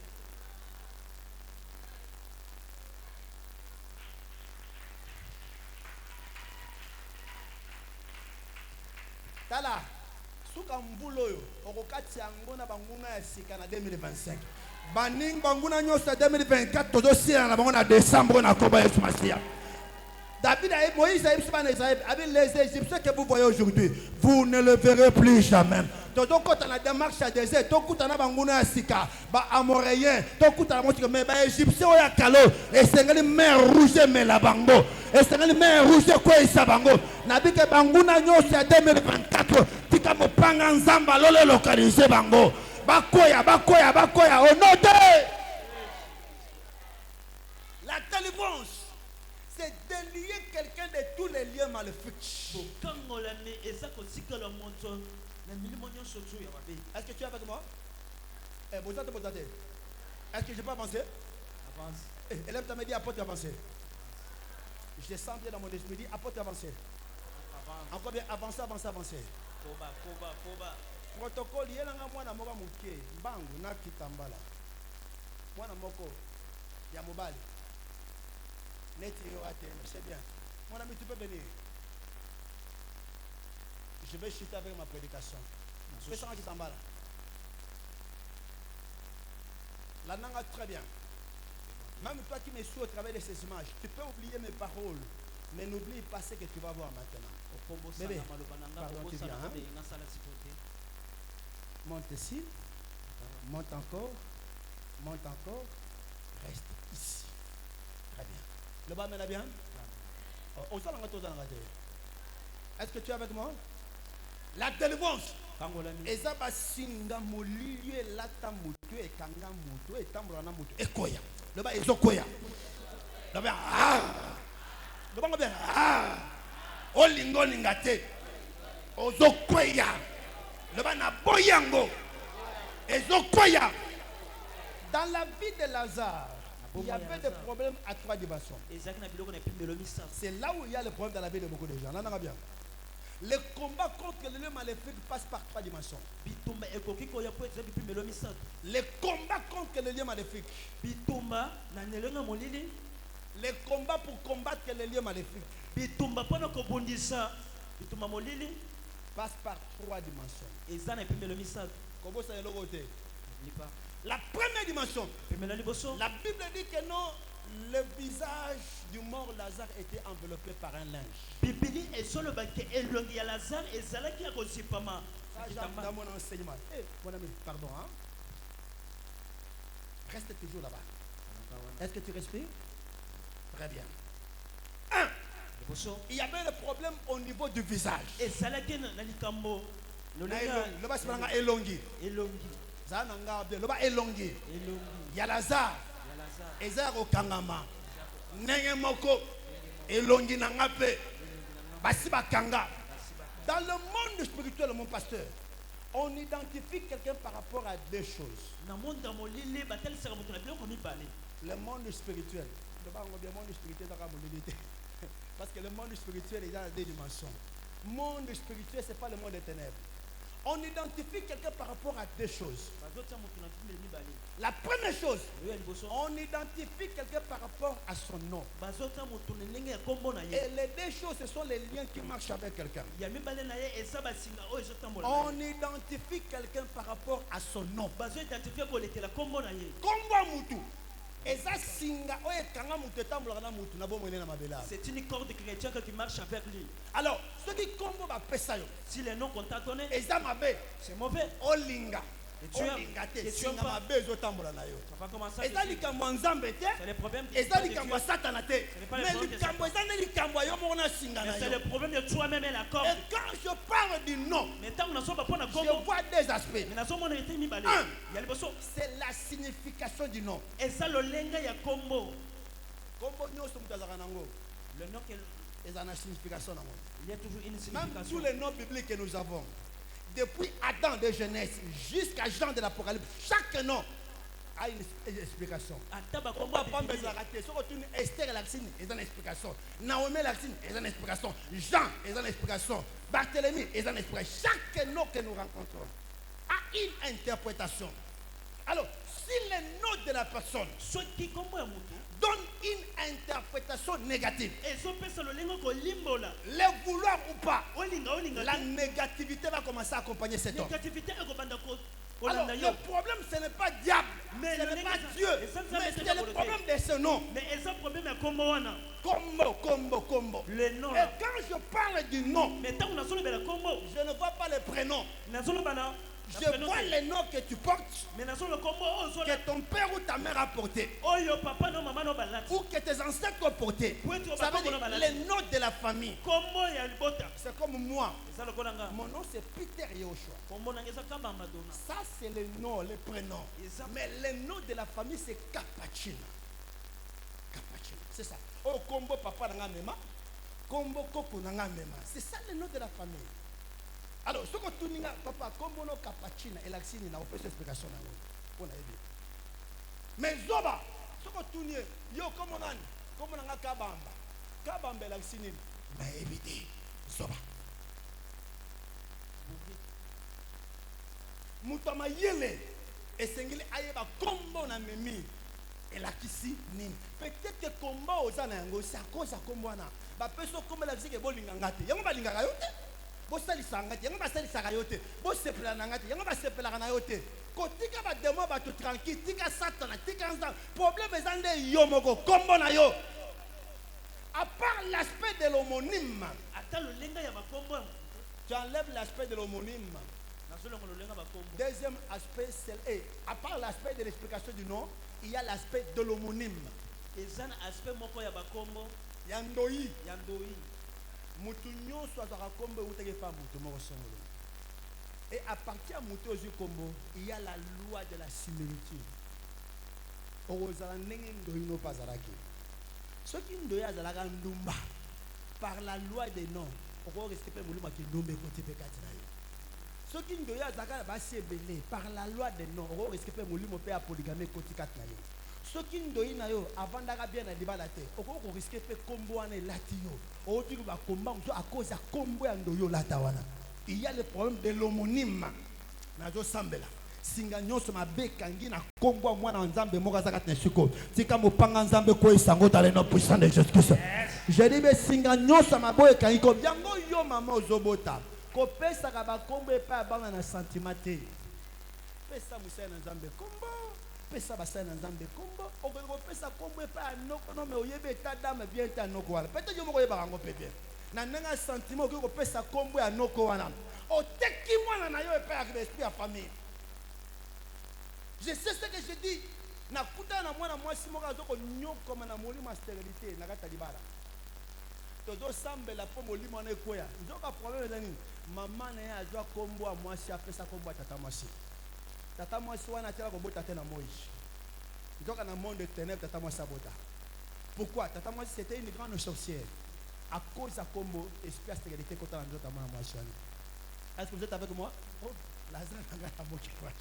[SPEAKER 2] tala suka mvulo yo okokati yango na banguna ya sika na 2025 baning banguna nyonso 2024 tozosila na bango na décembre na kombo ya Yesu Masiya David a Moïse a Israël avec les Égyptiens que vous voyez aujourd'hui vous ne le verrez plus jamais donc quand on a démarche à désert donc quand on a banguna ya sika ba amoréen donc quand on a montré mais ba égyptien ya kalo et sengeli mer rouge mais la bango et sengeli mer rouge quoi isa bango na bike banguna nyonso ya 2024 tika mopanga nzamba lolo localiser bango bakoya au nom de la délivrance c'est délier quelqu'un de tous les liens maléfiques. Est-ce que tu es avec moi? Est-ce que je peux avancer? Avance. Élève ta main, dis apporte avancer. Je sens bien dans mon esprit, dis apporte avancer. Encore bien, avancer. Protocole, il y a un mois moko muke, bangu na kitambala. Mwana moko ya mobali. C'est bien. Mon ami, tu peux venir. Je vais chuter avec ma prédication. Fais ça qui t'emballe. La langue très bien. Même toi qui me suis au travers de ces images, tu peux oublier mes paroles, mais n'oublie pas ce que tu vas voir maintenant. Bébé, pardon, tu viens. Hein? Monte ici. Monte encore. Reste ici. Très bien. Le bas mène bien. Est-ce que tu es avec moi? La délivrance. Ezaba singa molilier lata mutu e kanga mutu e tambula na mutu e koya. Le bas ezokoya. Le bas le bas bien olingo lingate. Ozokoya. Le bas na boyango. Ezokoya. Dans la vie de Lazare, il y avait des problèmes à 3 dimensions. C'est là où il y a le problème dans la vie de beaucoup de gens. Là, bien. Le combat contre le lieu maléfique passe par 3 dimensions. Le combat contre le lieu maléfique. Le combat pour combattre le lieu maléfique passe par 3 dimensions. Comment ça est la première dimension, la Bible dit que non, le visage du mort Lazare était enveloppé par un linge. Dans mon enseignement. Mon ami, pardon. Hein? Reste toujours là-bas. Est-ce que tu respires? Très bien. 1. Il y avait le problème au niveau du visage. Le bas est élongé. Le bas élongé. Il y a Lazare. Ezar au Kangama. Nenge moko. Élongé nangape. Basiba Kanga. Dans le monde spirituel, mon pasteur, on identifie quelqu'un par rapport à 2 choses. Le monde spirituel. Parce que le monde spirituel est dans 2 dimensions. Le monde spirituel, ce n'est pas le monde des ténèbres. On identifie quelqu'un par rapport à 2 choses. La première chose, on identifie quelqu'un par rapport à son nom. Et les 2 choses, ce sont les liens qui marchent avec quelqu'un. On identifie quelqu'un par rapport à son nom. Kombo Mutu.
[SPEAKER 3] C'est une corde chrétienne qui marche avec lui.
[SPEAKER 2] Alors, ce qui combo va pesa yo.
[SPEAKER 3] Si les noms qu'on t'a donné,
[SPEAKER 2] c'est
[SPEAKER 3] mauvais.
[SPEAKER 2] Olinga.
[SPEAKER 3] Et tu aimes pas. Ça va commencer à
[SPEAKER 2] C'est les
[SPEAKER 3] problèmes de
[SPEAKER 2] c'est
[SPEAKER 3] le problème de toi-même et la corde.
[SPEAKER 2] Et quand je parle du nom,
[SPEAKER 3] Mais tant qu'on pas
[SPEAKER 2] je vois deux aspects.
[SPEAKER 3] Mais
[SPEAKER 2] C'est la signification du nom.
[SPEAKER 3] et ça le lenga ya combo. Le nom
[SPEAKER 2] Il y a une signification.
[SPEAKER 3] il y a toujours une
[SPEAKER 2] Même
[SPEAKER 3] signification.
[SPEAKER 2] tous les noms bibliques que nous avons, depuis Adam de Genèse jusqu'à Jean de l'Apocalypse, chaque nom a une explication. On va pas me rater. Si on retourne Esther et Laxine, il y a une explication. Naomi et Laxine, il y a une explication. Jean, il y a une explication. Barthélemy, il y a une explication. Chaque nom que nous rencontrons a une interprétation. Alors, si le nom de la personne
[SPEAKER 3] Ceux qui comprennent
[SPEAKER 2] donne une interprétation négative,
[SPEAKER 3] et son pèse le lengo ko limbola.
[SPEAKER 2] le vouloir ou pas,
[SPEAKER 3] Olinga.
[SPEAKER 2] la négativité va commencer à accompagner cet homme.
[SPEAKER 3] Négativité est ko
[SPEAKER 2] Alors, le problème, ce n'est pas diable,
[SPEAKER 3] Mais
[SPEAKER 2] ce
[SPEAKER 3] le
[SPEAKER 2] n'est pas
[SPEAKER 3] nègre,
[SPEAKER 2] Dieu,
[SPEAKER 3] ça,
[SPEAKER 2] mais
[SPEAKER 3] c'est
[SPEAKER 2] c'est le
[SPEAKER 3] le
[SPEAKER 2] problème de ce nom.
[SPEAKER 3] Mais ils ont problème à combo wana.
[SPEAKER 2] Combo.
[SPEAKER 3] Le nom
[SPEAKER 2] Et
[SPEAKER 3] là.
[SPEAKER 2] quand je parle du nom,
[SPEAKER 3] Mais tant qu'on a solo bela combo.
[SPEAKER 2] je ne vois pas les prénoms.
[SPEAKER 3] Na solo bana.
[SPEAKER 2] Je vois les noms que tu portes,
[SPEAKER 3] Mais na solo combo o solo.
[SPEAKER 2] que ton père ou ta mère a porté,
[SPEAKER 3] Oyo papa no mama no balati.
[SPEAKER 2] ou que tes ancêtres ont porté. Ça veut dire les noms de la famille.
[SPEAKER 3] Combo ya libota.
[SPEAKER 2] C'est comme moi.
[SPEAKER 3] Ça le konanga.
[SPEAKER 2] Mon nom c'est Peter Yehoshua.
[SPEAKER 3] Combo na ngeza kamba madonna.
[SPEAKER 2] Ça c'est le nom, les prénoms. Mais le nom de la famille c'est Kapachina. C'est ça. Oh, Kombo papa nanga mema. Kombo koko nanga mema. C'est ça le nom de la famille. Alors, ce que tu n'as papa, Kombo no Kapachina, et l'accine n'a aucune explication. Mais Zoba, ce que tu n'as, yo, comme on a, Kabamba. Kabamba, et l'accine, mais évitez, Zoba. Moutama yele, et sengili ayeba Kombo na memi. Et la kisi nini. Peut-être que combat aux anango, c'est à cause de combat na. Ba peso comme la musique est bolingangate. Yango ba linganga yote. Bo sali sangate, yango ba sali sagayote. Bo sepela nangate, yango ba sepela na yote. Kotika ba demo ba tout tranquille, tika satana, tika nzam. Problème ezande yo moko combo na yo. À part l'aspect de l'homonyme,
[SPEAKER 3] Ata le lenga ya makombo.
[SPEAKER 2] tu enlèves l'aspect de l'homonyme.
[SPEAKER 3] Na solo le lenga makombo.
[SPEAKER 2] Deuxième aspect, c'est à part l'aspect de l'explication du nom, il y a l'aspect de l'homonyme.
[SPEAKER 3] Ezana aspect moko ya bakombo.
[SPEAKER 2] Yandoi.
[SPEAKER 3] Yandoi.
[SPEAKER 2] Mutu nyonso azaka kombo uteke fa mutu moko songolo. Et à partir de mutu ozu kombo, il y a la loi de la similitude. Orozala ndenge ndoi no pazalaki. Soki ndoi azalaka ndumba par la loi des noms, oko respecter muluma ki ndumbe kote pe kati na yo. Soki ndoi azalaka basi ebele par la loi des noms, oko respecter muluma pe apoligame kote kati na yo. Soki ndoi na yo avandaka bien na libala te, oko risquer pe kombo wana elati yo. Oti ko ba komba mso à cause ya kombo ya ndoyo lata wana. Il y a le problème de l'homonyme. Nazo sambela. Singa nyonso mabe kangi na kombo mwana nzambe moko azaka tnesiko. Tika mopanga nzambe ko isango dans le nom puissant de Jésus-Christ. Je dis be singa nyonso maboye kangi ko biango yo mama ozobota. Ko pesa ka ba kombo epa banga na sentimate. Pesa musana nzambe kombo. Pesa basana nzambe kombo okoko pesa kombo epa noko no me oyebe ta dame bien ta noko wala peut-être yo moko yeba rango pepe na nanga sentiment okoko pesa kombo ya noko wana oteki mwana na yo epa ya esprit ya famille. Je sais ce que je dis na kuta na mwana mwasi moko azoko nyokoma na molimo stérilité na kata libala todo sambela po molimo na ekoya nzoka problème ezani mama na ye azwa kombo ya mwasi apesa kombo ya tata mwasi. Tata mwasi wana tela ko bota te na Moïse. Donc dans le monde de ténèbres tata mwasi abota. Pourquoi? Tata mwasi c'était une grande sorcière. À cause de combo esprit de stérilité quand on a tata mwasi. Est-ce que vous êtes avec moi? Oh, Lazare n'a pas moqué quoi.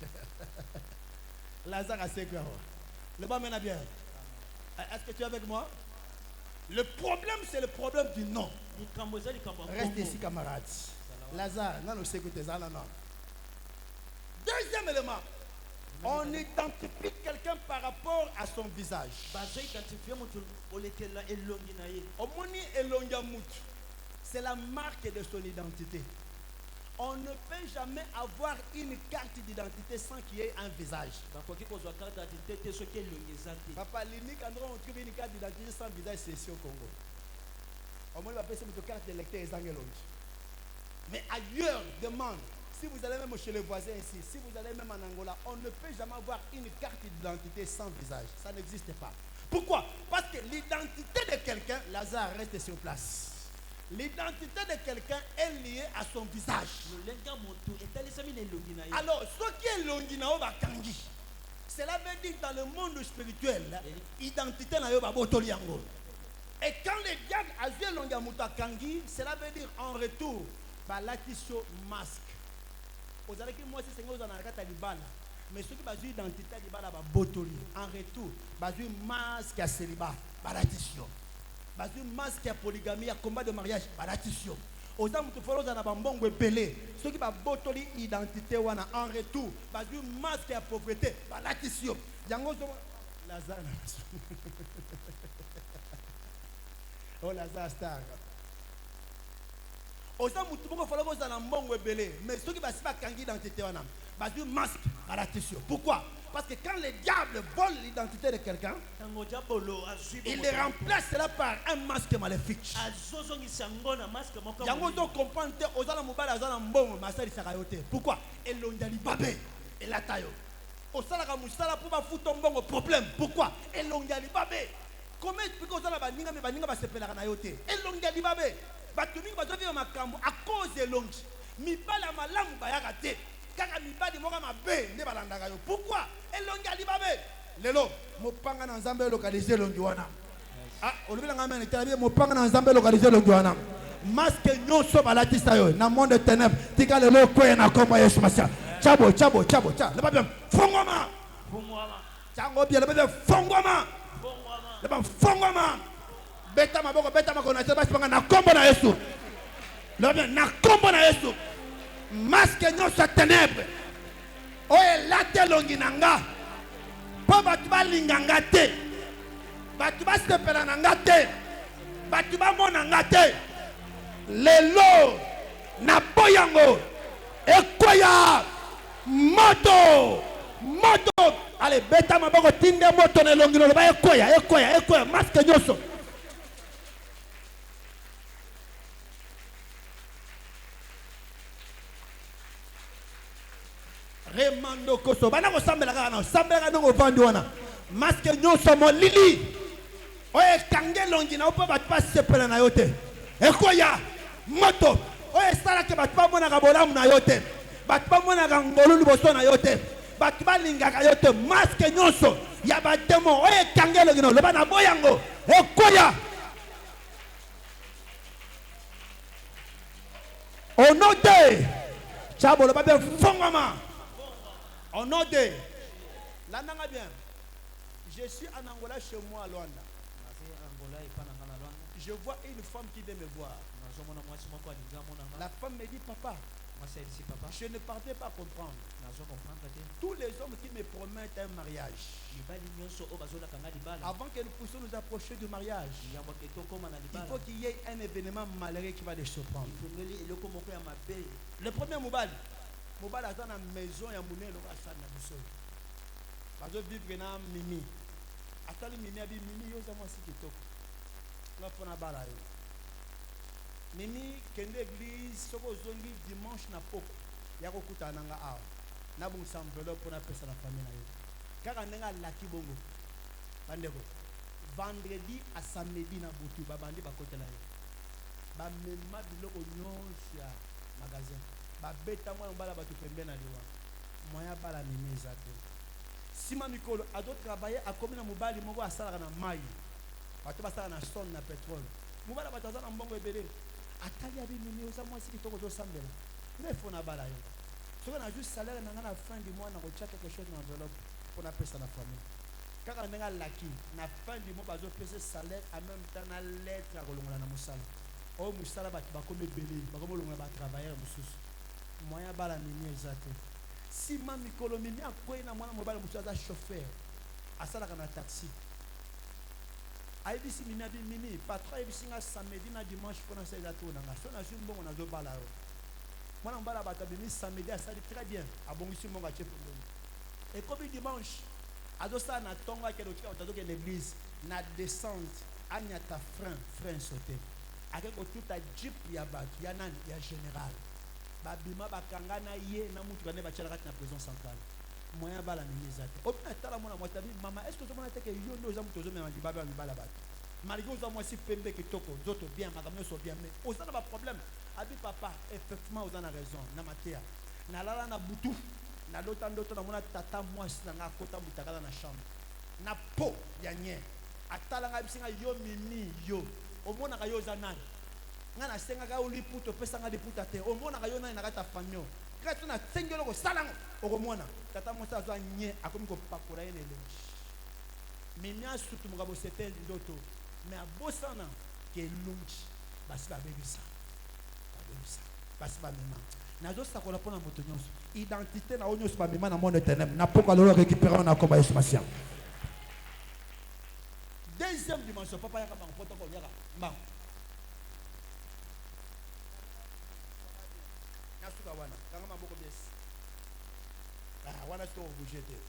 [SPEAKER 2] Lazare a séqué. Le bas mène bien. Est-ce que tu es avec moi? Le problème c'est le problème du nom. Reste ici camarades. Lazare, non, c'est que tes non. Deuxième élément, on identifie quelqu'un par rapport à son visage. C'est la marque de son identité. On ne peut jamais avoir une carte d'identité sans qu'il y ait un visage. Papa, l'unique endroit où on trouve une carte d'identité sans visage, c'est ici au Congo. Au moins, on va passer notre carte d'électeur et mais ailleurs, demande. Si vous allez même chez les voisins ici, si vous allez même en Angola, on ne peut jamais avoir une carte d'identité sans visage. Ça n'existe pas. Pourquoi? Parce que l'identité de quelqu'un, Lazare reste sur place. L'identité de quelqu'un est liée à son visage. Alors, ce qui est Longina va kangi. Cela veut dire dans le monde spirituel, identité na yo ba botoli yango. Et quand le diable a vu Longamuta kangi, cela veut dire en retour, ba latiso masque. Aux années qui moi c'est Seigneur dans la carte libala. Mais ceux qui ont une identité libala ba botoli. En retour, ba une masque à célibat, ba latiso. Bazu masque à polygamie, à combat de mariage, baratisio. Aux hommes qui font dans bambongo pelé, ceux qui ont botoli identité wana en retour, bazu masque à pauvreté, baratisio. Yango Lazare. Oh Lazare star. Aux hommes qui font dans bambongo pelé, mais ceux qui ont pas kangi identité wana, bazu masque, baratisio. Pourquoi? Parce que quand le diable vole l'identité de quelqu'un, il le remplace cela par un masque maléfique. Pourquoi? Pourquoi? Comment expliquer aux gens à cause de l'onge? Pourquoi? Lelo, mopanga na nzambe localiser longiwana. Ah, olobela ngama nitabi mopanga na nzambe localiser longiwana. Masque nyonso balatisa yo na monde de ténèbres. Tika lelo ko na komba Yesu Masia. Chabo. Le ba bien fongoma. Chango bien le ba bien fongoma. Le ba fongoma. Beta maboko na teba panga na kombo na Yesu. Le ba bien na kombo na Yesu. Masque nyonso ténèbres. Oye late longinanga. Po batu balinganga te. Batu basepela nanga te. Batu bamona nga te. Lelo na boyango ekoya moto. Allez beta maboko tinde moto na longino ba ekoya masque nyoso. Remando koso bana ko sambela kana no vandi wana masque nyoso mo lili oye kangelongi na opa batpa sepela na yote ekoya moto oye sala ke batpa mona ka bolamu na yote batpa mona ka ngolu liboso na yote batpa linga ka yote masque nyoso ya batemo oye kangelongi no loba na boyango ekoya onote chabo loba be fongama. On note, là n'a bien. Je suis en Angola chez moi à Luanda. Je vois une femme qui vient me voir. La femme me dit papa, je ne partais pas comprendre. Tous les hommes qui me promettent un mariage, avant que nous puissions nous approcher du mariage, il faut qu'il y ait un événement malheureux qui va les surprendre. Le premier Moubal a une maison ya mouné loka sana biso. Bazo vivre na mimi. Atali mimi abi mimi yo za mwasi kitoko. La fona bala yo. Mimi kende église soko zongi dimanche na poko. Ya kokuta nanga awa. Na bon enveloppe pour na pesa la famille na yo. Kaka ndenga laki bongo. Bandeko. Vendredi à samedi na butu babandi bakotela yo. Ba mema biloko nyonso ya magasin. Beta moi mbala batu pembeni aliwa moya bala mimeza te sima mikolo ado travailler a komina mobali moko asala na mai batu basala na son na pétrole mobala bataza na mbongo ebele atali abi mimi oza moi siki toko zo sambela mais faut na bala yo soko na juste salaire na ngana fin du mois na ko tchaka quelque chose na enveloppe pour na pesa na famille kaka ndenga laki na fin du mois bazo pesa salaire en même temps na lettre a kolongola na musala o musala batu bakome belé bakomo longola ba travailler mususu moya bala mimi ezate si mami kolo mimi akoyi na mwana mobali mutu aza chauffeur asalaka na taxi ayebisi mimi abi mimi patron ayebisi nga samedi na dimanche mpona sa eza to nanga so nazwi mbongo nazobala yo Moi, on va la battre, mais samedi, ça dit très bien. À bon, ici, mon gars, et comme dimanche, à ça, na tonga qui est l'église, na descente, à ta frein sauté. Avec tout ta jeep, il y a général. Babima bakanga na ye na mutu bane bachala kati na prison centrale. Moyen bala minizate. Obina tala mona mwata bi mama est-ce que tu mona teke yo ndo za mutu zo mema baba mi bala bat. Malgré aux moi si pembe kitoko, d'autres bien, makamyo so bien mais aux pas problème. Abi papa, effectivement aux a raison na matia. Na lala na butu. Na lota ndoto na mona tata mwasi na nga kota mutakala na chambre. Na po ya nye. Atala nga bisinga yo mimi yo. Omona ka yo za nani. Nga na senga ka uli puto pesa nga di puta te. Omona ka yo nani na kata famio. Kati na sengelo ko salango. Okomona. Tata mwasi azwa nye akomi ko pakura yene lunch. Mimi asutu mugabo sete ndoto. Mais abosana ke lunch. Basi ba bebisa. Ba bebisa. Basi ba mema. Nazo sakola pona moto nyonso. Identité na onyo ba mema na monde ténèbre. Na poko lolo récupérer na komba Yesu Masiya. Deuxième dimension, papa yaka bang protocole yaka bang. Nasuka wana, kanga maboko bies. Ah, wana sto vous jeter.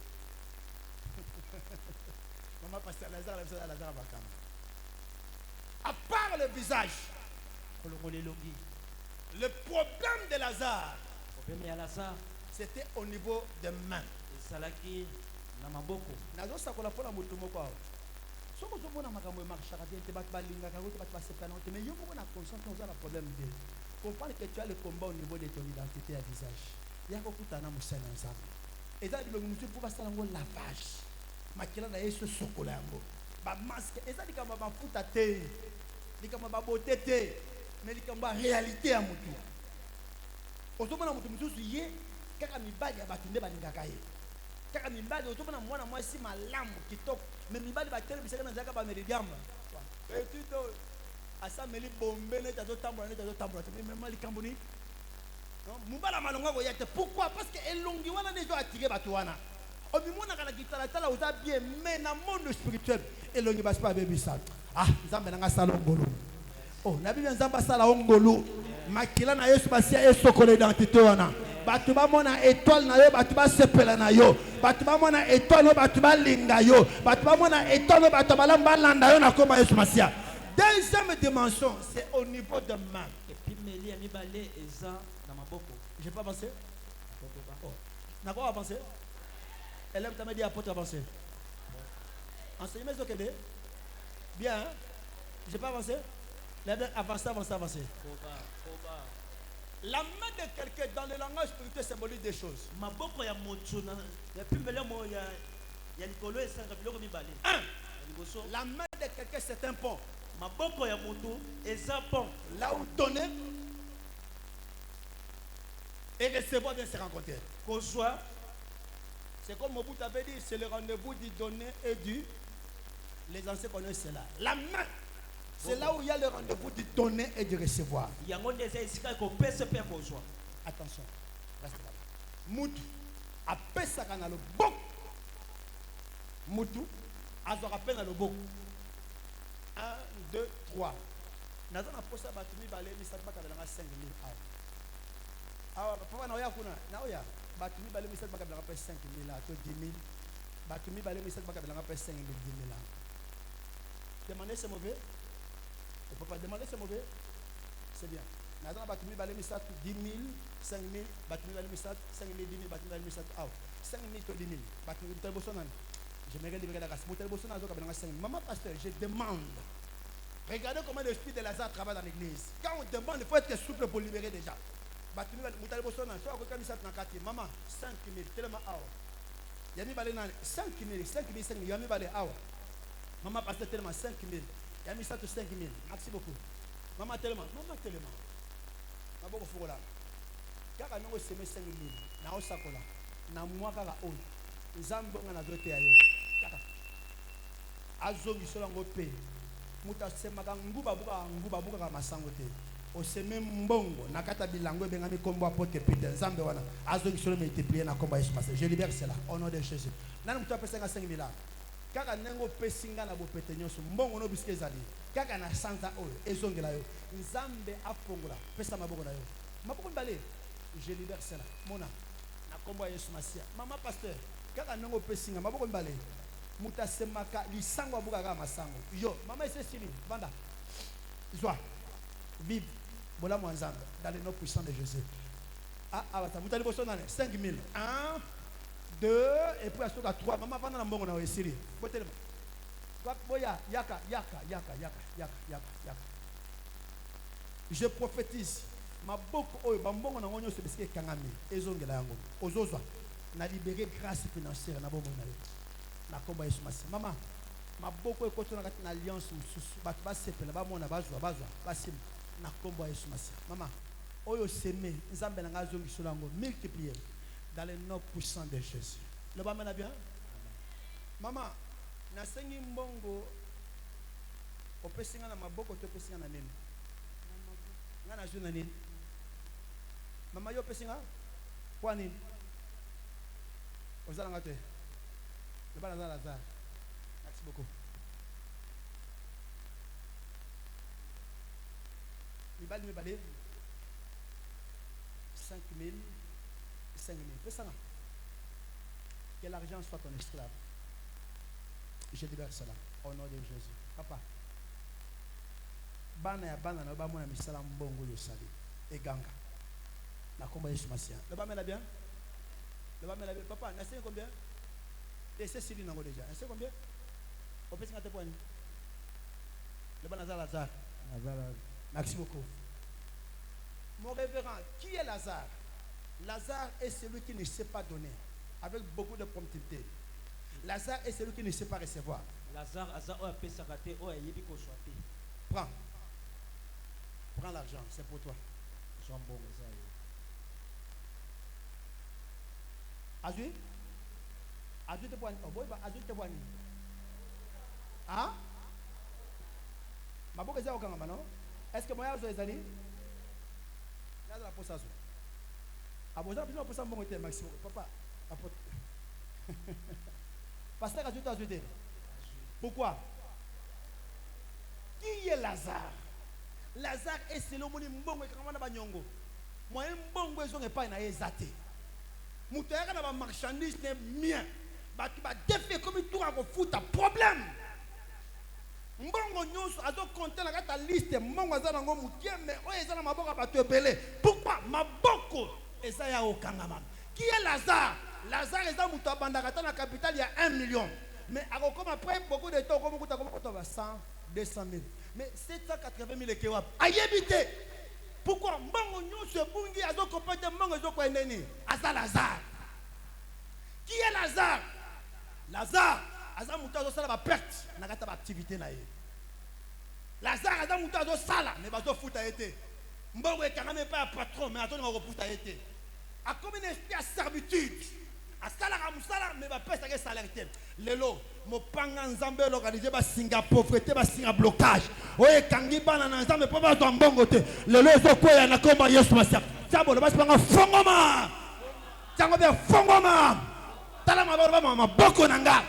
[SPEAKER 2] Maman pasteur Lazare bakam. À part le visage, le problème de Lazare, c'était au niveau des mains.
[SPEAKER 3] Salaki na maboko.
[SPEAKER 2] Nazo sakola pona moto moko. Soko zomona makambo marchaka bien te bat balinga ka ko bat basepana mais yo mona conscience on a un problème de comprendre que tu as le combat au niveau de ton identité à visage. Ya ko kutana musana nzambe. Eza di bongo pour basala ngo lavage. Makila na yeso sokola yango. Ba masque eza di kama ba futa te. Di kama ba beauté te. Mais di kama réalité ya mutu. Ozomona mutu mutu ye kaka mibali ya batunde balinga ka ye. Kaka mibali otomona mwana mwasi malamu kitoko mais mibali batele bisaka na zaka ba meridiamba etito asa meli bombe ne tazo tambola mais mali kamboni non mubala malonga ko yate pourquoi parce que elongi wana nezo attirer batu wana omimona kana kitala tala oza bien mais na monde spirituel elongi basi pa bebisa ah nzambe nanga sala ngolo oh na bibi nzamba sala ngolo makila na Yesu Masiya esokole identité wana batu ba mona étoile na yo batu ba sepela na yo batu ba mona étoile batu ba linga yo batu ba mona étoile batu ba lamba landa yo na komba Yesu Masiya. Deuxième dimension c'est au niveau de main
[SPEAKER 3] et puis meli ami balé eza na maboko.
[SPEAKER 2] J'ai pas avancé oh na quoi avancer élève ta me dit apôtre avancer enseignement ce que bien hein? J'ai pas avancé avancer. La main de quelqu'un dans le langage spirituel symbolise des choses.
[SPEAKER 3] Maboko ya moto na ya pimbele mo ya likolo esanga biloko mibale.
[SPEAKER 2] La main de quelqu'un c'est un pont.
[SPEAKER 3] Maboko ya moto eza pont.
[SPEAKER 2] Là où donner et recevoir vient se rencontrer.
[SPEAKER 3] Conçoit.
[SPEAKER 2] C'est comme Mobutu avait dit, c'est le rendez-vous du donner et du. Les anciens connaissent cela. La main. C'est là où il y a le rendez-vous du donner et du recevoir. Attention. Reste là. Moutou. Apesa kana le bok. Moutou. Azora pena le bok. 1, 2, 3. Nazo na posa batumi balé misat baka belanga 5 000 awa papa na oya kuna na oya batumi balé misat baka belanga 5 000 to 10 000 batumi balé misat baka belanga 5 000 10 000. Demandez c'est mauvais. On ne peut pas demander, c'est mauvais. C'est bien. Maintenant, batumi balé misat 10 000, 5 000, batumi balé misat 5 000, 10 000, batumi balé misat 5 000 to 10 000. Batumi balé misat. Je me libérer la grâce. Maman pasteur, je demande. Regardez comment l'esprit de Lazare travaille dans l'église. Quand on demande, il faut être souple pour libérer déjà. Batumi balé misat na kati. Maman, 5 000, tellement Yami balé 5 000, 5 000, 5 000. Yami balé Maman pasteur tellement 5 000. Il y a mis ça de 5 000. Merci beaucoup. Maman tellement. Ma beaucoup faut là. Car on a semé 5 000. Na osakola. Na moi kaka on. Nzambo ngana dote ayo. Kaka. Azongi sola ngope. Muta sema ka nguba buka ka masango te. O semé mbongo na kata bilango bengami kombo apote Peter. Nzambe wana. Azongi sola multiplier na komba Yesu Masiya. Je libère cela au nom de Jésus. Nani muta pesa 5 000 là. Kaka nengo pesinga na bopete nyonso mbongo no biske ezali kaka na santa oyo ezongela yo nzambe afongola pesa maboko na yo maboko mbale Je libère cela. Mona. Na kombo ya Yesu Masia. Maman pasteur. Kaka nango pesinga. Maboko mbale. Muta semaka. Lisango abuka kaka masango. Yo. Maman ese sili. Vanda. Zwa. Vive. Bola mwanzanga. Dans les noms puissants de Jésus. Ah, bata. Muta liboso nane. 5 000. 1, 2, et puis à 3. Maman vanda na mbongo na wesili. Botelema. Boya. Yaka. Je prophétise. Ma boko oyo bambongo na ngonyo se biske kangami ezongela yango ozozwa na libérer grâce financière na bomona na komba Yesu Masi mama ma boko ekoto na kati na alliance mususu batu basepela bamona bazwa basim na komba Yesu Masi mama oyo semé nzambe na ngazongi solango multiplier dans le nom puissant de Jésus le ba mena bien mama na sengi mbongo opesinga na maboko to opesinga na nini ngana juna nini mama yo pesinga kwa nini ozala ngate le bana za Lazare merci beaucoup mibali 5 000 pesanga que l'argent soit ton esclave je libère cela au nom de Jésus papa bana ya bana na ba mona misala mbongo yo sali eganga na komba Yesu Masia le ba mena bien papa na c'est combien et c'est Sylvie nango déjà c'est combien on peut s'inquiéter pour le bana Lazare merci beaucoup mon révérend qui est Lazare est celui qui ne sait pas donner avec beaucoup de promptitude. Lazare est celui qui ne sait pas recevoir.
[SPEAKER 3] Lazare
[SPEAKER 2] prends l'argent, c'est pour toi. Azui te bois. Azui te bois. Ah? Ma boque est au Kangama, non? Est-ce que moi j'ai des là la pose azou. Ah bon, j'ai pour ça mon côté maximum. Papa, apporte. Pasteur Azui t'a ajouté. Pourquoi? Qui est Lazare? Lazare est celui qui mbongo ekamana banyongo. Moi mbongo ezonge pa na ezate. Muto yaka na ba marchandise ne mien. Ba tu ba défait comme tout a ko futa problème. Mbongo nyonso azo compter na kata liste mbongo azana ngo mukie mais o ezana maboko ba to ebele. Pourquoi maboko ezaya okangama? Qui est Lazare? Lazare est muto abandaka ta na capitale il y a 1 million. Mais comme après beaucoup de temps comme 100 200 000. Mais 780 000 kewap. Ayebite. Pourquoi mbongo nyonso bungi azo compter mbongo ezo ko endeni? Asa Lazare. Qui est Lazare? Lazare aza muto azo sala ba perte na kata ba activité na ye. Lazare aza muto azo sala mais bazo futa été. Mbongo ekangame pas patron mais atoni ko futa été. A comme une esprit à servitude. Asala musala mais ba pesa ke salaire te. Lelo mopanga nzambe localisé ba singa pauvreté ba singa blocage. Oye kangi bana na nzambe po ba to mbongo te. Lelo zo koya na komba Yesu Masia. Tabo ba sipanga fongoma. Tango be fongoma. Tala maboko ba maboko nanga.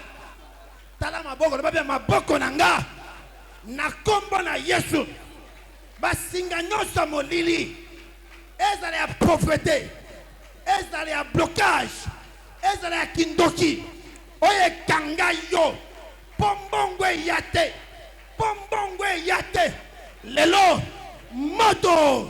[SPEAKER 2] Tala maboko ba be maboko nanga. Na komba na Yesu. Ba singa nyosa molili. Ezale ya pauvreté. Ezale ya blocage. Ezale ya kindoki. Oye kanga yo. Pombongwe yate. Pombongwe yate. Lelo. Moto.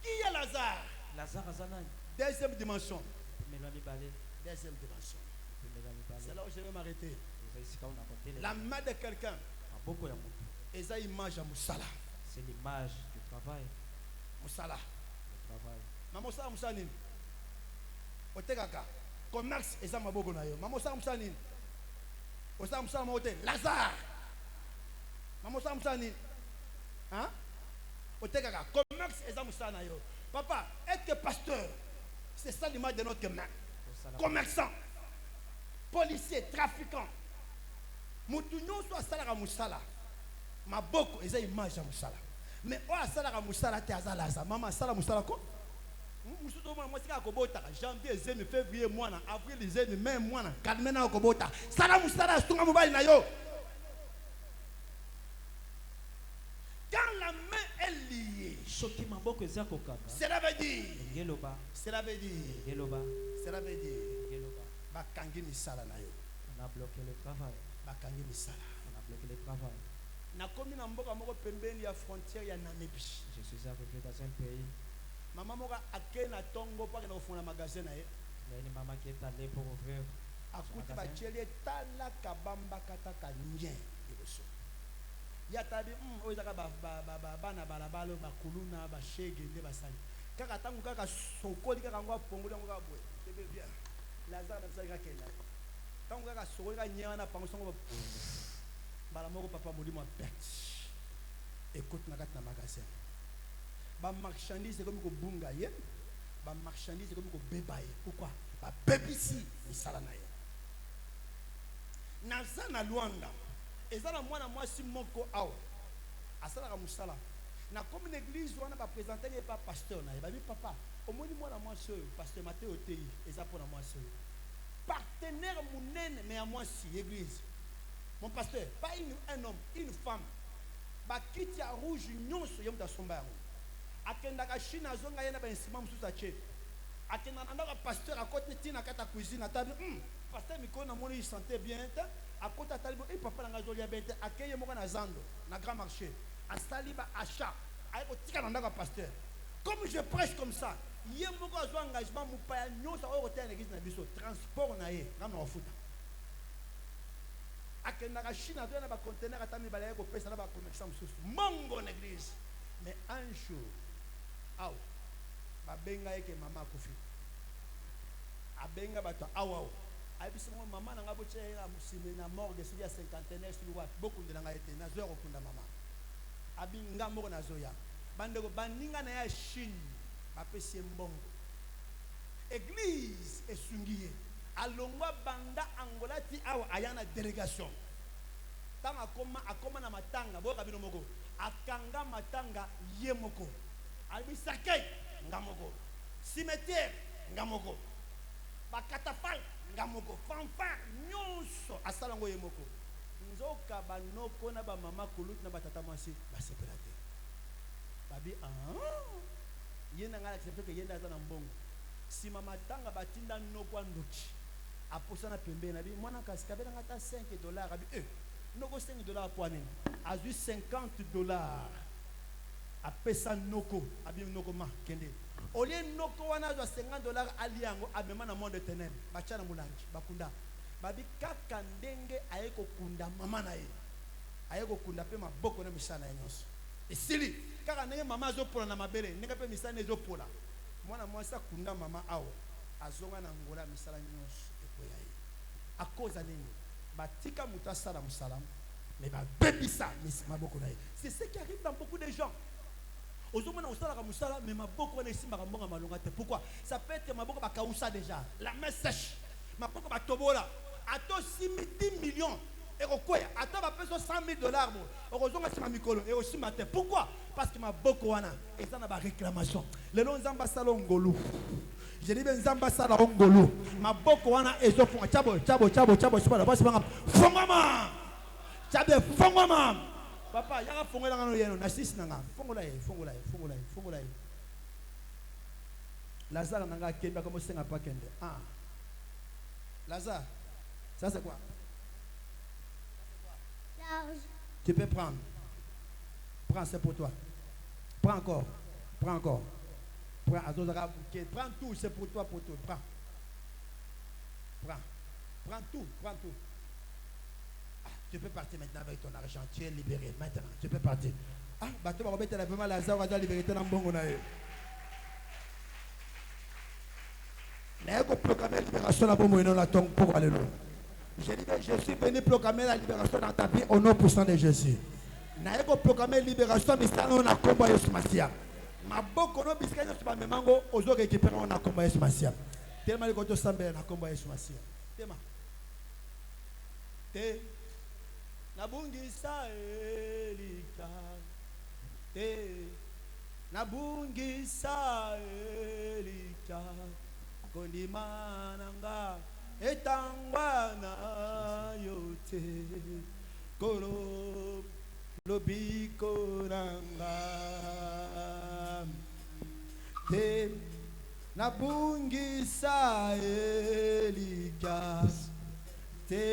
[SPEAKER 2] Qui est Lazare?
[SPEAKER 3] Lazare Azanan.
[SPEAKER 2] Deuxième dimension.
[SPEAKER 3] Deuxième dimension.
[SPEAKER 2] C'est là où je vais m'arrêter. La main de quelqu'un. Et ça image à Moussala.
[SPEAKER 3] C'est l'image du travail.
[SPEAKER 2] Moussala. Maman Moussala Moussanin. Otegaka. Commerce et ça m'a beaucoup naïo. Maman Moussala Moussanin. Osa Moussala Moté. Lazare. Maman Moussala Moussanin. Hein? Otegaka. Commerce et ça Moussala naïo. Papa, être pasteur, c'est ça l'image de notre main. Commerçant, policier, trafiquant. Moutounyo soit salara Moussala. Ma beaucoup et ça image à Moussala. Mais oh salara Moussala te azalaza. Maman sala Moussala ko? Musuto moi c'est kobota janvier, février, mois na avril, mai mois na kalmena kobota. Sala Moussala stunga mobile na yo.
[SPEAKER 3] Choqué maboko ezako kaka.
[SPEAKER 2] Cela veut dire.
[SPEAKER 3] Ngeloba.
[SPEAKER 2] Cela veut dire.
[SPEAKER 3] Ngeloba.
[SPEAKER 2] Cela veut dire.
[SPEAKER 3] Ngeloba.
[SPEAKER 2] Bakangi misala na yo.
[SPEAKER 3] On a bloqué le travail.
[SPEAKER 2] Bakangi misala.
[SPEAKER 3] On a bloqué le travail.
[SPEAKER 2] Nakomi na mboka moko pembeni ya frontière ya Namibie.
[SPEAKER 3] Je suis arrivé dans un pays.
[SPEAKER 2] Maman moka ake na tongo pa na ofuna magasin na ye.
[SPEAKER 3] Il y a une maman qui est allée pour ouvrir.
[SPEAKER 2] Akuti ba cheli tala kabamba kata kanye iboso. Ya tabi oyaka bana balabalo bakuluna ba shege nde basali. Kaka tangu kaka sokoli kaka ngwa pongoli ngwa boye. Tebe bien. Lazare na bisali kaka. Tangu kaka sokoli kaka nyana na pango songo bala moko papa molimo pet. Écoute na kata na magasin. Ba marchandise comme ko bunga ye. Ba marchandise comme ko bebaye. Pourquoi? Ba bebisi misala na ye. Naza na Luanda. Ezala mwana mwasi moko awa. Asala ka musala. Na comme l'église wana ba présenter ye pa pasteur na ye. Ba bi papa, omoni mwana mwasi oyo pasteur Matteo Tei eza pona mwasi oyo. Partenaire munene mais à mwasi église. Mon pasteur, pas un homme, une femme. Ba kiti ya rouge nyonso yemu da somba yango. Akenda ka China zonga yena ba insima mususa che. Akenda na pasteur akote tina kata cuisine atabi pasteur mikolo na moni santé bien à côté talibo et papa na ngazolia bete akeye moko na zando na grand marché asali ba achat ayeko tika na ndaka pasteur comme je prêche comme ça ye moko azo engagement mupaya nyonso oyo kotea na église na biso transport na ye ngam na ofuta akenda ka Chine azo na ba conteneur atami balaye ko pesa na ba connexion mususu mongo na église mais un jour aw ba benga yeke mama akufi abenga bato awa abisi mo mama na ngabo tshela musime na morgue sili ya 50 sur wat bokundela nga ete na zo kokunda mama abi ngambo na zo ya bandeko baninga na ya Chine bapesi mbongo église esungiye alongwa banda angolati awa ayana délégation tanga akoma na matanga boka bino moko akanga matanga ye moko abisakay ngamoko cimetière ngamoko bakatafal ngamoko fanfare nyonso asalango yemoko nzoka banoko na ba mama kulutu na batata mwasi basepela te babi yenda ngala accepte que yenda za na mbongo si mama tanga batinda noko ndoki aposana pembe na bi mwana kasikabela ngata $5 abi noko $5 pour nini azu $50 apesa noko abi noko ma kende olie noko wana zo $50 aliango amema na monde de ténèbres bachana mulangi bakunda babi kaka ndenge ayeko kunda mama na ye ayeko kunda pe maboko na misana ya nyonso esili kaka ndenge mama azopola na mabele ndenge pe misana ezopola mwana mwasi akunda mama awo azonga na ngola misala nyonso ekoya ye akoza nini batika mutu asala musalamu mais babebisa maboko na ye c'est ce qui arrive dans beaucoup de gens. Ozomona osala ka musala mais maboko wana esimaka mbonga malonga te. Pourquoi? Ça peut être maboko bakausa déjà. La main sèche. Maboko batobola. Ato 10 millions. Erokoya. Ato ba peso $100,000 bo. Orozonga sima mikolo. Et aussi matin. Pourquoi? Parce que maboko wana eza na ba réclamation. Lelo nzamba sala ngolu. Je dis ben nzamba sala ngolu. Maboko wana ezofunga chabo sipala basi banga. Fongama. Chabe fongama. Papa, y'a fongola ngano yeno na sisi nanga. Fongola ye. Lazare nanga kemba comme senga pa kende. Lazare. Ça c'est quoi?
[SPEAKER 4] Large.
[SPEAKER 2] Tu peux prendre. Prends, c'est pour toi. Prends encore. Prends tout, c'est pour toi, Prends. Prends tout. Tu peux partir maintenant avec ton argent. Tu es libéré maintenant. Tu peux partir. Bateau va remettre la vraiment Lazare va libérer ton bongo na. N'a pas proclamer la libération la bongo non la tongue pour alléluia. Je suis venu proclamer la libération dans ta vie au nom puissant de Jésus. N'a pas proclamer la libération mais ça on a combat Yesu Masia. Ma boko no biskanya tu ba memango ozo récupérer on a combat Yesu Masia. Tellement le koto sambe na combat Yesu Masia. Tema. Te Nabungisa elika Nabungisa elika Kondimananga etangwana yote Koro lobiko nanga te nabungisa elikas te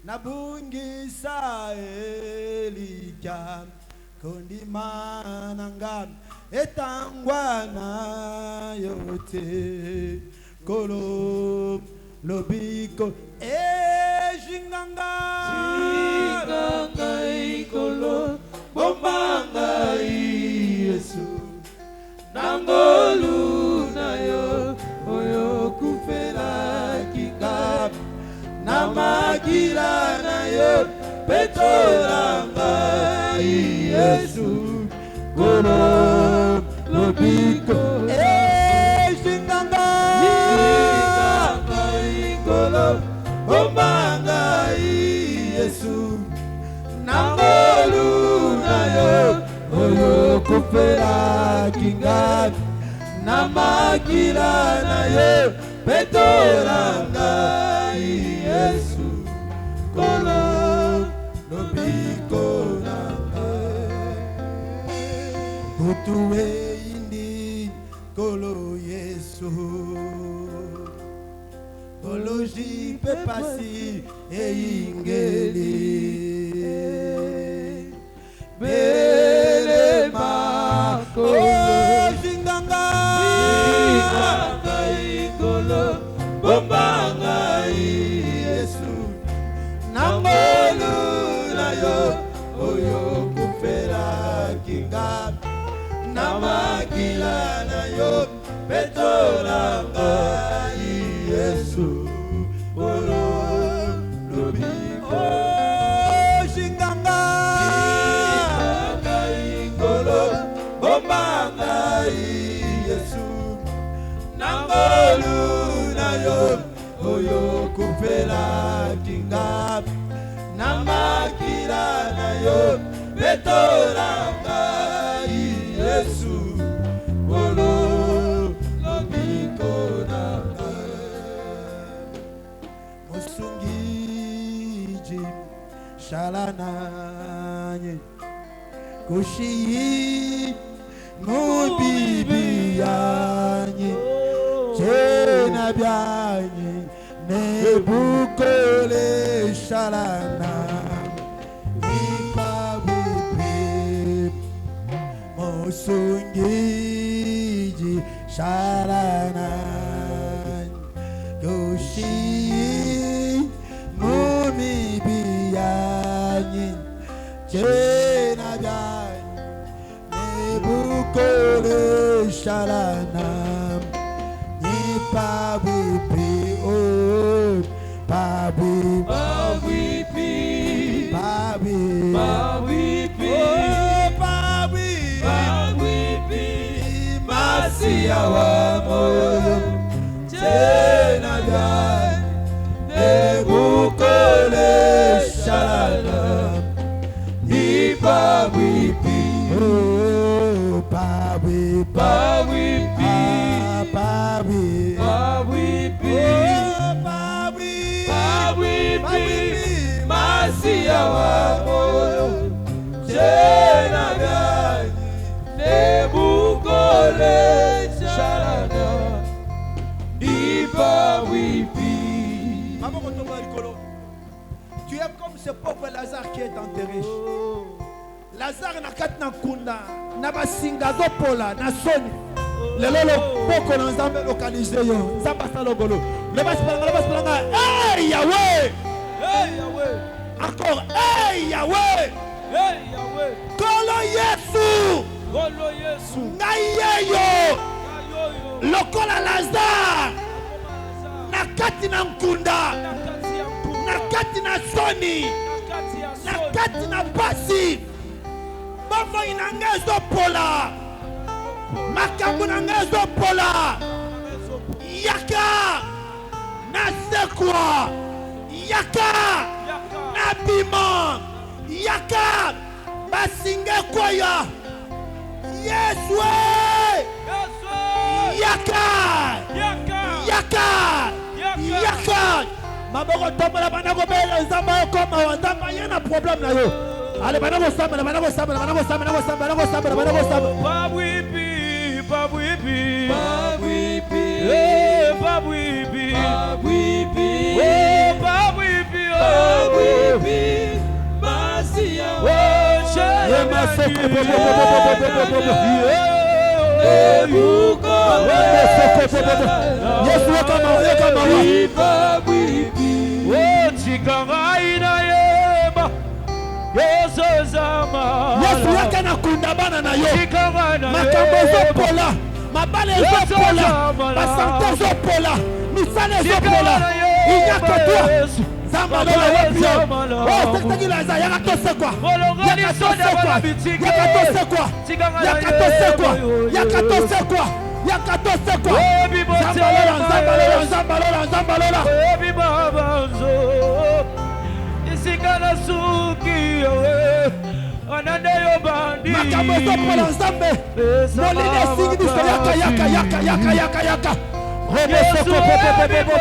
[SPEAKER 2] nabungisa elikas kondimananga etangwana yote kolo lobiko jinganga ikolo bombanga Yesu nangolu na yo oyo kufera kinga na magira na yo petoranga Yesu kolo lobiko jinganga ikolo bombanga Yesu nangolu na yo oyo kufera kinga na magira na yo petoranga Yesu kolo lobiko nanga utuwe indi kolo Yesu kolo jipe pasi ingeli belema kolo jinganga ikolo bombanga Yesu nangolu na yo oyo kufera kinga na magila na yo petoranga Yesu kolo lobiko jinganga bombanga Yesu nangolu na yo oyo kufera kinga na makira na yo petoranga Yesu kolo lobiko nanga musungiji shalananye kushi mubibi yanyi chena byanyi nebukole shalana ipabubi musungiji shalana kushi mubibi yanyi chena byanyi nebukole shalana ipabubi oh pabu pabubi pabu pabubi oh pabubi masia wa moyo tena bya nebukole shalana ipabubi oh pabu pabubi pabu pabubi masia wa moyo tena gani nebukole shalana ipabubi. Maman Kotoba Likolo, tu es comme ce pauvre Lazare qui est enterré. Lazare na kat na kunda na basinga zopola na soni lelo poko na nzambe localisé yo nzamba salogolo le bas hey Yahweh, hey Yahweh, encore hey Yahweh, hey Yahweh, kolo Yesu ngayeyo lokola Lazare na kati na nkunda na kati na soni na kati na pasi bafo inanga ezopola makambo nanga ezopola yaka nasekwa yaka nabima yaka basinga koya Yesu yaka yaka maboko tombola bana ko bela nzamba koma wa nzamba yana problème na yo. Allez, banako samba. Yesu yake na kundabana na yo. Makambo zopola, mabale zopola, basante zopola, misale zopola. Inyaka toi. Zamba lola wapio. Oh, c'est la za yaka tose kwa. Yaka tose kwa. Yaka tose kwa. Yaka tose kwa. Yaka tose kwa. Yaka tose kwa. Zamba lola, zamba lola, zamba lola, zamba lola.
[SPEAKER 4] Obi babanzo. Isikana suki anande yo bandi.
[SPEAKER 2] Makambo zopola nzambe. Molide singi biso yaka yaka yaka yaka yaka yaka. Robo soko popo popo.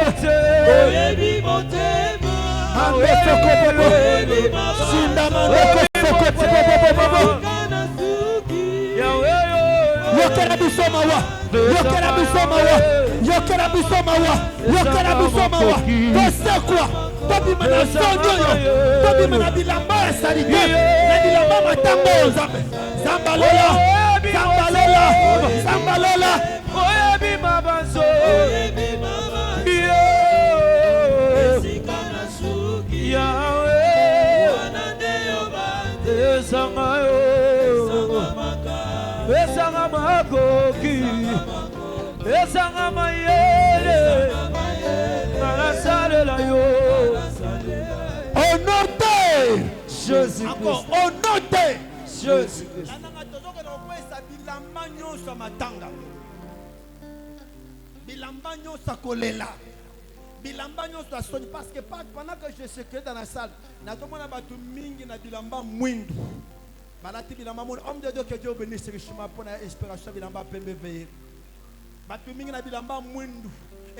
[SPEAKER 4] Oyebi motema.
[SPEAKER 2] Ambe soko popo. Sinda mandeko soko popo popo. Yokera biso mawa. Yokera biso mawa. Yokera biso mawa. Yokera biso mawa. Tose kwa. Tobi mana sonyo yo. Tobi mana bilamba ya salite. Na bilamba matango nzambe. Zamba lola. Zamba lola. Zamba lola.
[SPEAKER 4] Oyebi mabanzo. Oyebi mabanzo. Esikana suki. Yahweh. Wanande yo bande. Esanga yo. Esanga makoki. Esanga mayele. Malasale la yo.
[SPEAKER 2] Honoré
[SPEAKER 4] Jésus.
[SPEAKER 2] Encore honoré
[SPEAKER 4] Jésus.
[SPEAKER 2] Bilamba nyonso kolela. Bilamba nyonso soni parce que pendant que je secret dans la salle, natomona batu mingi na bilamba mwindu. Balati bilamba mwindu. Homme de Dieu, que Dieu bénisse richement pour la inspiration bilamba pembe veillé. Batu mingi na bilamba mwindu.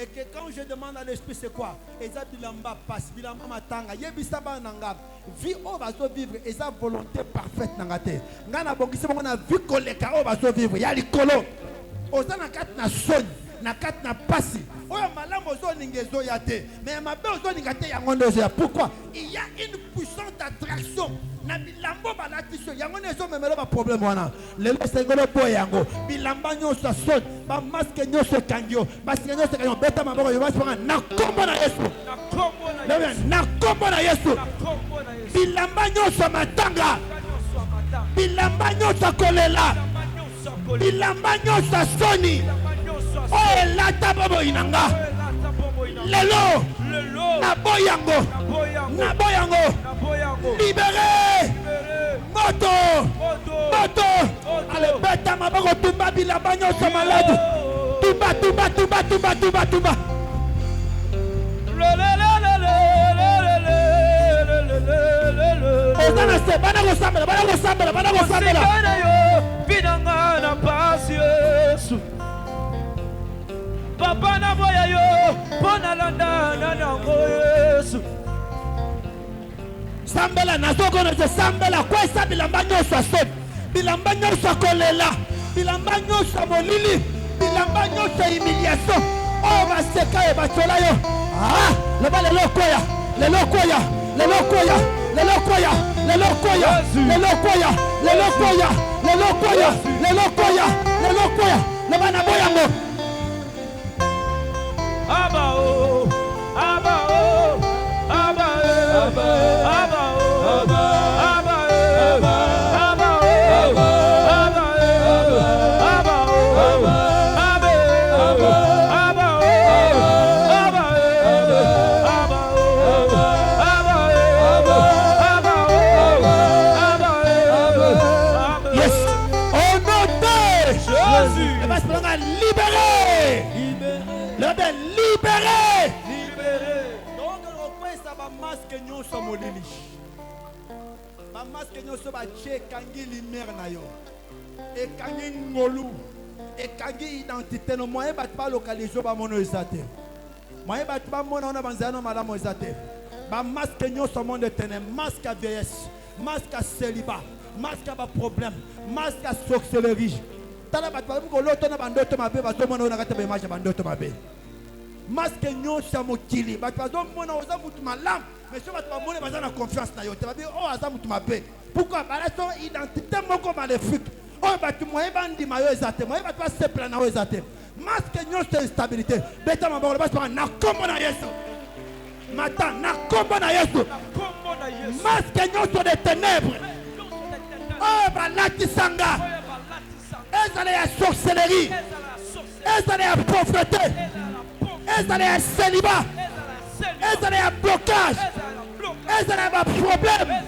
[SPEAKER 2] Et que quand je demande à l'esprit c'est quoi? Eza bilamba passe, bilamba matanga, yebisa ba nanga. Vie o bazo vivre, eza volonté parfaite nangate. Ngana bongisi bongo na vie koleka o bazo vivre, ya likolo. Oza na kat na soni, na kat na pasi. Oya malamu ozo ningezo yate. Mais ma be ozo ningate yango ndezo ya. Pourquoi? Il y a une puissante attraction. Na bilambo balatiso yango nezo memelo ba problème wana. Lelo sengolo boy yango. Bilamba nyoso son, ba masque nyoso kangio, ba sinyo kangio beta maboko yo basi na kombo na Yesu. Na kombo na Yesu. Bilamba nyoso matanga. Bilamba nyoso kolela. Bilamba nyoso soni. Oh lata bobo inanga. Lelo. Na boyango. Na boyango. Libéré. Moto. Moto. Allez, bêta ma boko tumba bilamba nyoso malade. Tumba, tumba, tumba, tumba, tumba, tumba. Ozana se bana go sambela, bana go sambela, bana go sambela.
[SPEAKER 4] Binanga na pasi Yesu. Papa na boya yo, pona landa na nango Yesu.
[SPEAKER 2] Sambela nazoko na sambela kwa esa bilamba nyoso asot. Bilamba nyoso kolela. Bilamba nyoso molili. Bilamba nyoso humiliation. Oh baseka e batola yo. Ah, le bale lokoya, le lokoya, le lokoya, le lokoya, le lokoya, le lokoya, le lokoya, le lokoya, le lokoya, le lokoya. Le bana boyango.
[SPEAKER 4] Aba o, aba o, aba o, aba o, aba o, aba o, aba
[SPEAKER 2] libéré. Libéré.
[SPEAKER 3] Donc on fait ça ba masque nyonso molili. Ba masque nyonso ba che kangi lumière na yo. Et kangi ngolu. Et kangi identité no moyen bat pas localiser ba mono ezate. Moyen bat pas mono na banzano malamu ezate. Ba masque nyonso monde de ténèbres, masque à vieillesse, masque à célibat, masque à problème, masque à sorcellerie. tala bato ba ko loto na bandoto mabe bato mona na kata ba image bandoto mabe masque nyonso mokili bato bazo mona oza mutu malam mais so bato ba mona baza na confiance na yo te ba bi o aza mutu mabe pourquoi ba la son identité moko maléfique o bato moye bandima yo ezate moye bato ba sepla na yo ezate masque nyonso instabilité beta mabolo bato na kombo na Yesu mata na kombo na Yesu masque nyonso de ténèbres oh balatisanga ezala ya sorcellerie ezala ya pauvreté ezala ya célibat ezala ya blocage ezala ya problème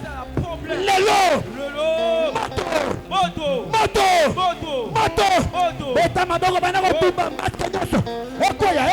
[SPEAKER 3] lelo moto beta maboko bana kotumba masque nyonso ekoya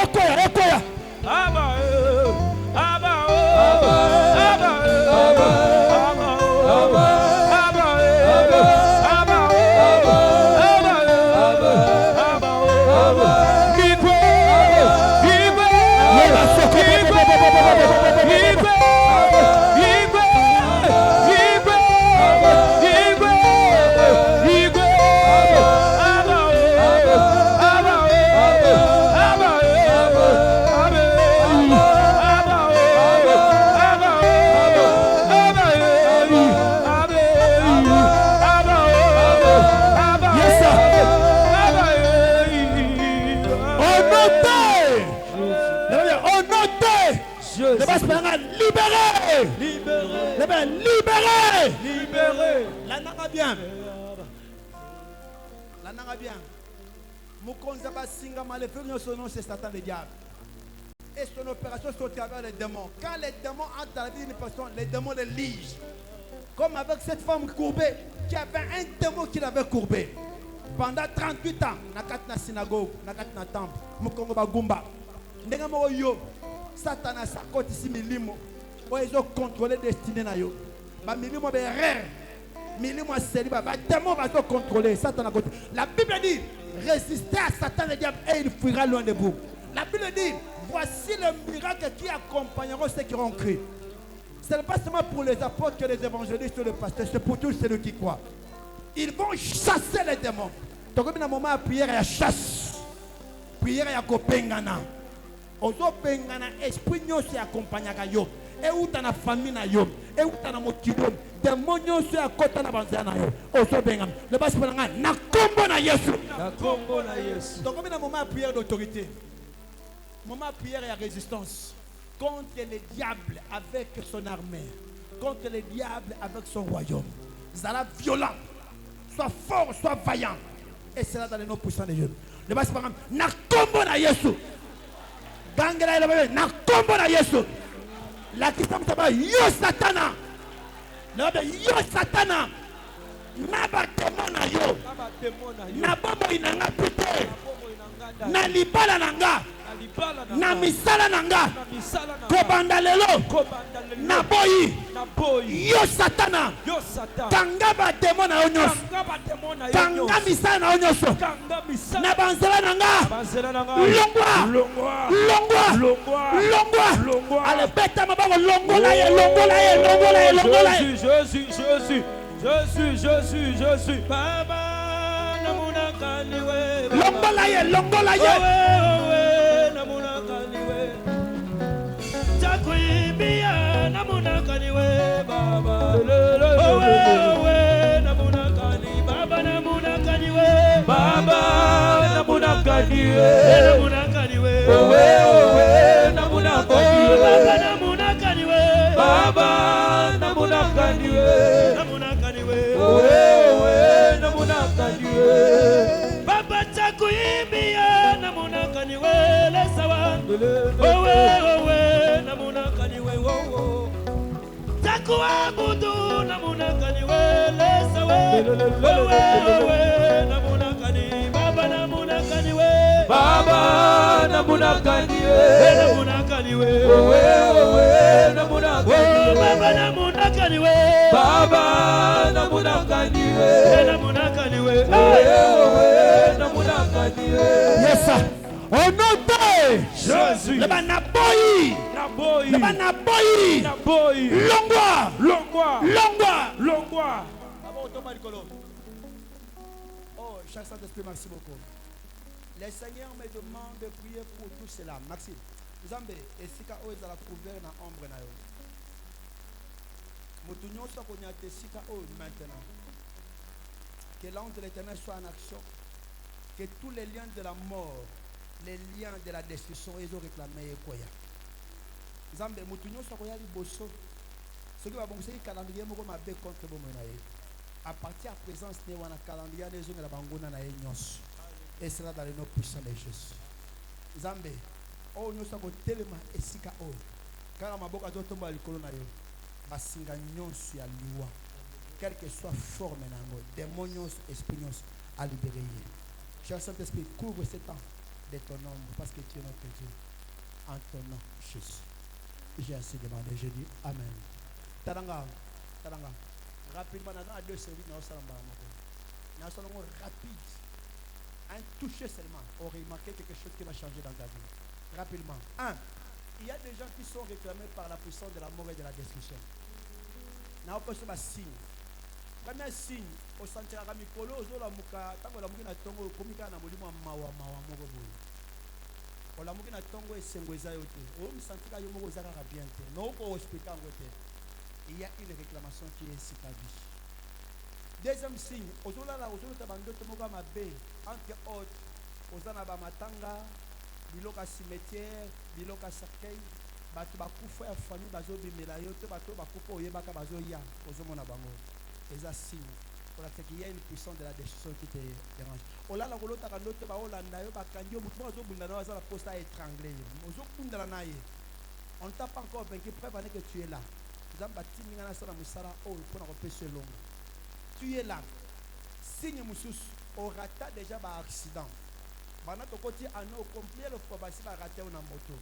[SPEAKER 3] libéré. La nanga bien. Mukonza basinga maléfique son nom c'est Satan le diable. Et son opération c'est au travers les démons. Quand les démons entrent dans la vie d'une personne, les démons les ligent. Comme avec cette femme courbée qui avait un démon qui l'avait courbé. Pendant 38 ans, nakat na synagogue, nakat na temple, mukongo bagumba. Ndenga mo yo, Satan a sa côté ici milimo. Ils ont contrôlé la destinée na yo. Ba milimo be rare. Milimo célibat, ba démon va se contrôler. Satan a côté. La Bible dit résistez à Satan le diable et il fuira loin de vous. La Bible dit voici le miracle qui accompagneront ceux qui auront cru. Ce n'est pas seulement pour les apôtres que les évangélistes ou les pasteurs, c'est pour tous ceux qui croient. Ils vont chasser les démons. Donc, il y a un moment de prière, il y a chasse. Prière, il y a kopengana. Ozo pengana, esprit nyo se accompagne à yo. Et où t'as la famille na yo. Et où t'as la motidom. Démon nyo se akota na banzana na yo. Ozo pengana. Le bas pengana, na kombo na Yesu.
[SPEAKER 4] Na kombo na Yesu.
[SPEAKER 3] Donc, il y a un moment de prière d'autorité. Moment de prière, il y a résistance. Contre le diable avec son armée. Contre le diable avec son royaume. Zala violent. Soit fort, soit vaillant. Et c'est là dans les noms puissants de Dieu. Le bas par exemple, na kombo na Yesu. Gangela ile bebe na kombo na Yesu. La kisam saba yo satana. Le bebe yo satana. Na ba démon na yo. Na bombo inanga pite. Na libala nanga. Na misala nanga. Kobanda lelo. Na boyi. Yo satana. Kanga ba démon na onyos. Kanga misala na onyos. Na banzela nanga. Longwa. Ale beta mabako longola ye. Jésus.
[SPEAKER 4] Baba namuna kaniwe.
[SPEAKER 3] Longola ye.
[SPEAKER 4] Namuna kaniwe. Takuibia namuna kaniwe baba. Owe namuna kani. Baba namuna kaniwe. Baba namuna kaniwe. Namuna kaniwe. Owe namuna kaniwe. Baba namuna kaniwe. Baba namuna kaniwe. Namuna kaniwe. Owe namuna kaniwe. Baba takuibia namuna kaniwe lesawa. Owe namuna kaniwe wo. Takuabudu namuna kaniwe lesawa. Owe namuna kani. Baba namuna kaniwe. Baba namuna kaniwe. Namuna kaniwe. Owe namuna kaniwe. Baba namuna kaniwe. Baba namuna kaniwe. Namuna kaniwe. Owe namuna kaniwe.
[SPEAKER 3] Yes sir. Au nom de
[SPEAKER 4] Jésus.
[SPEAKER 3] Le banaboyi. Le banaboyi. Longwa.
[SPEAKER 4] Longwa.
[SPEAKER 3] Oh, Cher Saint-Esprit, merci beaucoup. Le Seigneur me demande de prier pour tout cela. Maxime, vous avez esika oyo ezala couvert na ombre na yo. Motu nyonso akonyata esika oyo maintenant. Que l'ange de l'Éternel soit en action. Que tous les liens de la mort, les liens de la destruction, ils ont réclamé Koya. Zambe, motu nyonso akoya liboso. Ce qui va bon, c'est que calendrier moko mabe contre bo monaye. À partir à présence ne wana calendrier les gens la bangona na nyonso. Et cela dans le nom puissant de Jésus. Zambe, oh nyonso ko telema esika o. Kala maboka to tomba likolo na yo. Basinga nyonso ya liwa. Quelle que soit forme nango, démons nyonso, esprit nyonso à libérer. Cher Saint-Esprit, couvre ce temps de ton nom parce que tu es notre Dieu. En ton nom, Jésus. J'ai assez demandé, je dis Amen. Taranga, taranga. Rapidement, dans la 2 séries, nous allons rapide. Un toucher seulement. On remarqué quelque chose qui va changer dans ta vie. Rapidement. 1. Il y a des gens qui sont réclamés par la puissance de la mort et de la destruction. Nous avons un signe. Premier signe, au centre de la Mikolo, la Muka, Tango la Mukina Tongo, Komika na Molimo Mawa Mogobo. On la Mukina Tongo et Sengweza Yote. Oh, me sentir que Yomo Zara bien. Non, au hospital en côté. Il y a une réclamation qui est sur ta vie. Deuxième signe, autola la autola tabando tomoga mabe entre autres, ozana ba matanga, biloka cimetière, biloka cercueil, batu bakufa ya famille bazo bimela yo te batu bakufa oyebaka bazo ya ozomona bango. Eza signe pour la qu'il y a une puissance de la destruction qui te dérange. Ola la kolota kandote ba olanda yo bakandi yo mutu bazo bunda na la poste à étrangler. Ozo bunda na ye. On ne t'a pas encore vaincu, preuve que tu es là. Tu es là. Signe Moussous, au rata déjà par accident. Pendant que tu as combien de fois tu as raté une moto?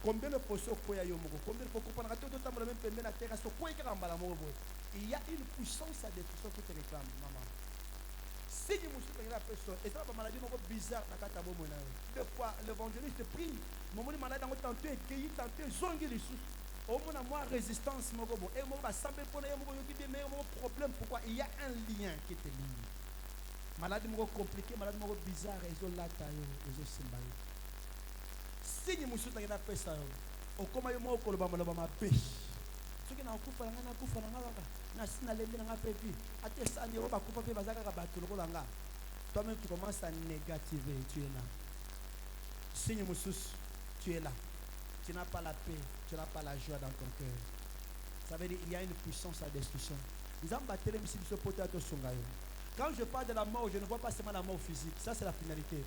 [SPEAKER 3] Combien de fois tu as raté une moto? Combien de fois tu as raté une moto? Il y a une puissance à destruction qui te réclame, maman. Signe Moussous, il y a une personne. Et ça va maladie bizarre. Deux fois, l'évangéliste prie. Mon malade a tenté de cueillir, tenté de zonger les sous. Au moins, moi, résistance, mon robot. Et moi, ça me pose un problème. Pourquoi? Il y a un lien qui te lie. Maladie compliquée, maladie bizarre, ils ont la taille, ils ont symbole. Si nous sommes dans la ça, au comment ils m'ont collé ma pêche. Ce qui n'a pas coupé, toi-même, tu commences à négativer, tu es là. Signe Moussous, tu es là. Tu n'as pas la paix, tu n'as pas la joie dans ton cœur. Ça veut dire qu'il y a une puissance à destruction. Quand je parle de la mort, je ne vois pas seulement la mort physique. Ça, c'est la finalité.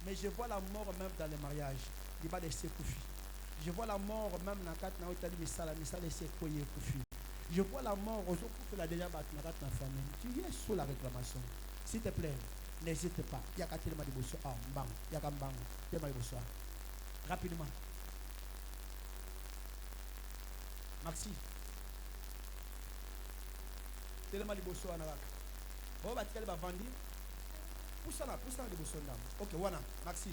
[SPEAKER 3] Mais je vois la mort même dans les mariages. Je vois la mort même dans je vois la mort aux autres la déjà battu dans la famille. Tu es sous la réclamation. S'il te plaît, n'hésite pas. Il y a qu'à tellement de bosso. Ah, bang. Il y a qu'à bang. Tellement de bosso. Rapidement. Merci. Tellement de bosso. Bon, bah, tu vas vendre. Pousse là de bosso. Ok, voilà. Merci.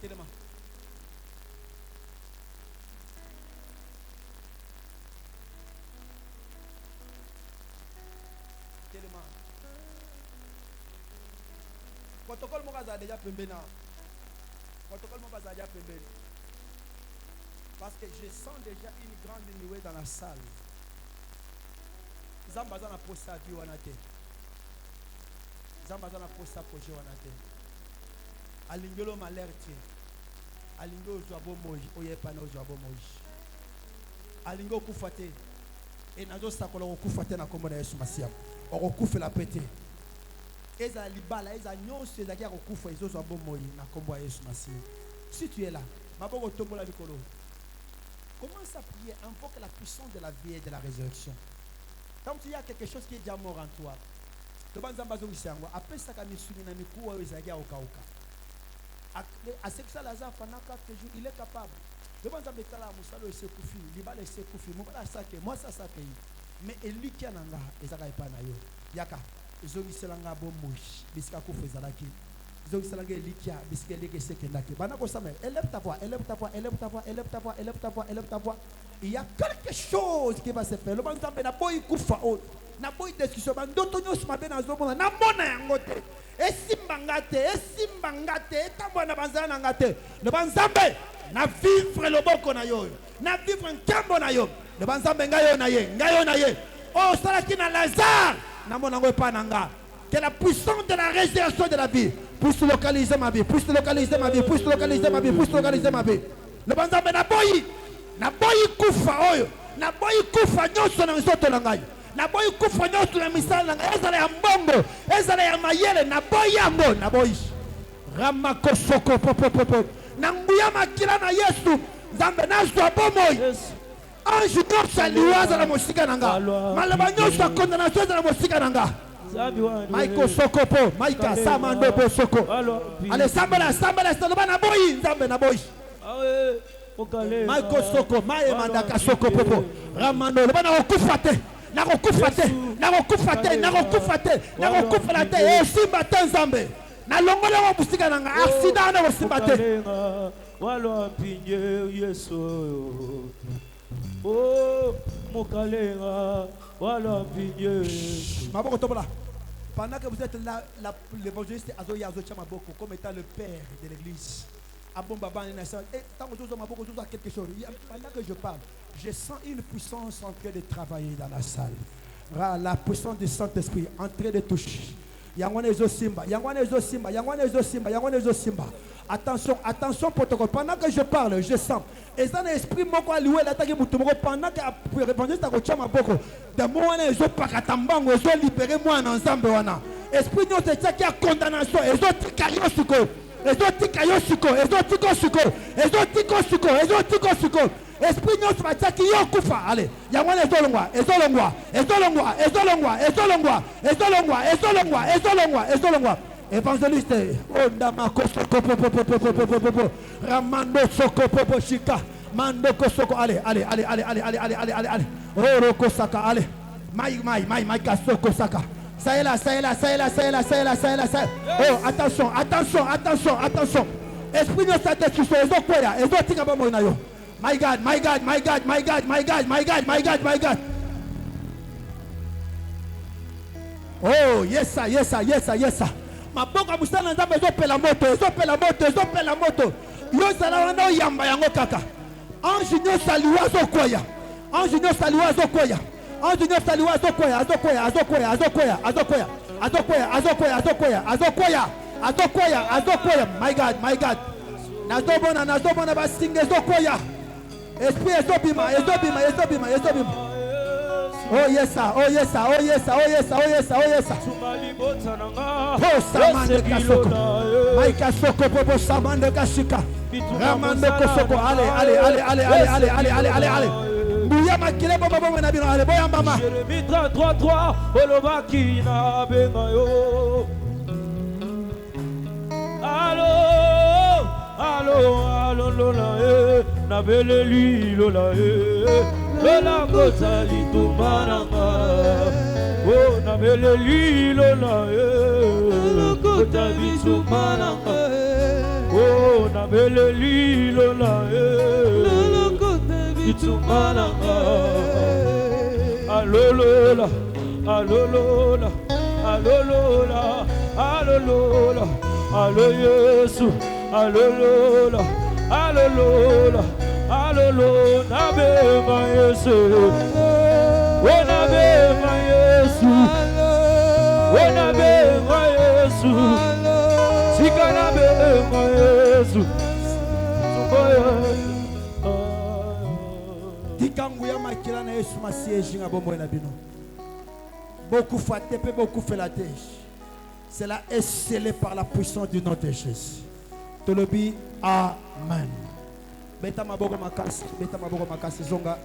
[SPEAKER 3] Tellement. Protocole Mokaza déjà pembena. Protocole Mokaza déjà pembena. Parce que je sens déjà une grande nuée dans la salle. Zambazana posta vie wanate. Zambazana posta projet wanate. Alingolo malerte. Alingo joabo moji. Oye pana joabo moji. Alingo kufate. Et nazo sakola kufate na kombo na Yesu Masia. Okufe la pété. Eza libala, eza nyonso ezaki akufa ezozo abomoyi na kombo ya Yesu Masia. Si tu es là, maboko tombola likolo. Commence à prier, invoque la puissance de la vie et de la résurrection. Quand il y a quelque chose qui est déjà mort en toi, le banzamba zo isango, après ça ka misuni na mikuwa ezaki okauka. À ce que ça Lazare pendant 4 jours, il est capable. Le banzamba tala musalo esekufi, libala esekufi, mobala sake, moi ça sake. Mais lui qui en a ezaka epana yo. Yaka Zongi selanga bomosh, bisika kufu ezalaki. Zongi selanga elikia, bisika lege sekendaki. Bana ko samé, élève ta voix, élève ta voix, élève ta voix, élève ta voix, élève ta voix, élève ta voix. il y a quelque chose qui va se faire. Le banzambe na boy kufa o. Na boy discussion bandoto nyos mabe na zomona na mona yango te. Esimbangate, etambona banzana ngate. Le banzambe na vivre le boko na yo. Na vivre nkambo na yo. Le banzambe ngayo na ye. Oh salaki na Lazare na mona ngo pa nanga. Que la puissance de la résurrection de la vie puisse localiser ma vie, puisse localiser ma vie, puisse localiser ma vie, puisse localiser ma vie. Le banzambe na boyi kufa oyo. Na boyi kufa nyoso na nzoto na ngai. Na boyi kufa nyoso na misala na ngai. Ezala ya mbongo, ezala ya mayele na boyi yango, na boyi. Ramako soko popo. Na nguya makila na Yesu, nzambe na zwa bomoyi. Ange nyoso aliwaza na mosika na nga. Malaba nyoso condamnation na mosika na nga. Maiko soko po, maika samando po soko. Ale sambala na boyi, nzambe na boyi. Maiko soko, mae mandaka soko popo. Ramando, le bana okufate. Na okufate. Simba tenzambe. Na longola wa busika na nga accident na simba te.
[SPEAKER 4] Walo pinje Yesu. Oh, mokalenga. Walo pinje.
[SPEAKER 3] Maboko tobola. Pendant que vous êtes là, l'évangéliste Azoya Azocha Maboko, comme étant le père de l'église. Pendant que je parle, je sens une puissance en train de travailler dans la salle. La puissance du Saint-Esprit en train de toucher. Attention protocole. Pendant que je parle, je sens. Et ça l'esprit moko aliwe l'attaque mutumoko pendant que l'évangéliste Azocha Maboko, de moi ne zo pakatambango zo libérer moi en ensemble wana. Esprit nous c'est qui a condamnation et zo tikayo suko. Esprit nous va qui yo kufa allez yangwana ezolongwa évangéliste ondama kosoko popo ramando soko popo shika mando kosoko allez oro kosaka allez mai kasoko saka. Ça est là. Oh, attention. Esprit de sa tête, My God. Oh, yes, sir. Ma boka musana nzambe ezopela moto. Yo sala wana yamba yango kaka. Ange nyoso aliwa azokoya. My God. Nazobona basinga ezokoya. Esprit ezobima. Oh yes sir. Oh samande kasoko. Maika soko popo samande kashika. Ramande kosoko. Allez. Bouya makile bobo na bino allez boya mama.
[SPEAKER 4] Jérémie 33 olobaki na bengayo. Allo lola na beleli lola lola kotali tumananga. Oh na beleli lola lola kotali tumananga. Oh na beleli lola lola kotali tumananga. Allo lola allo Yesu allo lola na bema Yesu na bema Yesu sika na bema Yesu
[SPEAKER 3] tikangu ya makila na Yesu masiéji nga bombo na bino beaucoup faté pe beaucoup fait la tèche. Cela est scellé par la puissance du nom de Jésus. Tolobi, Amen. Beta maboko makasi zonga.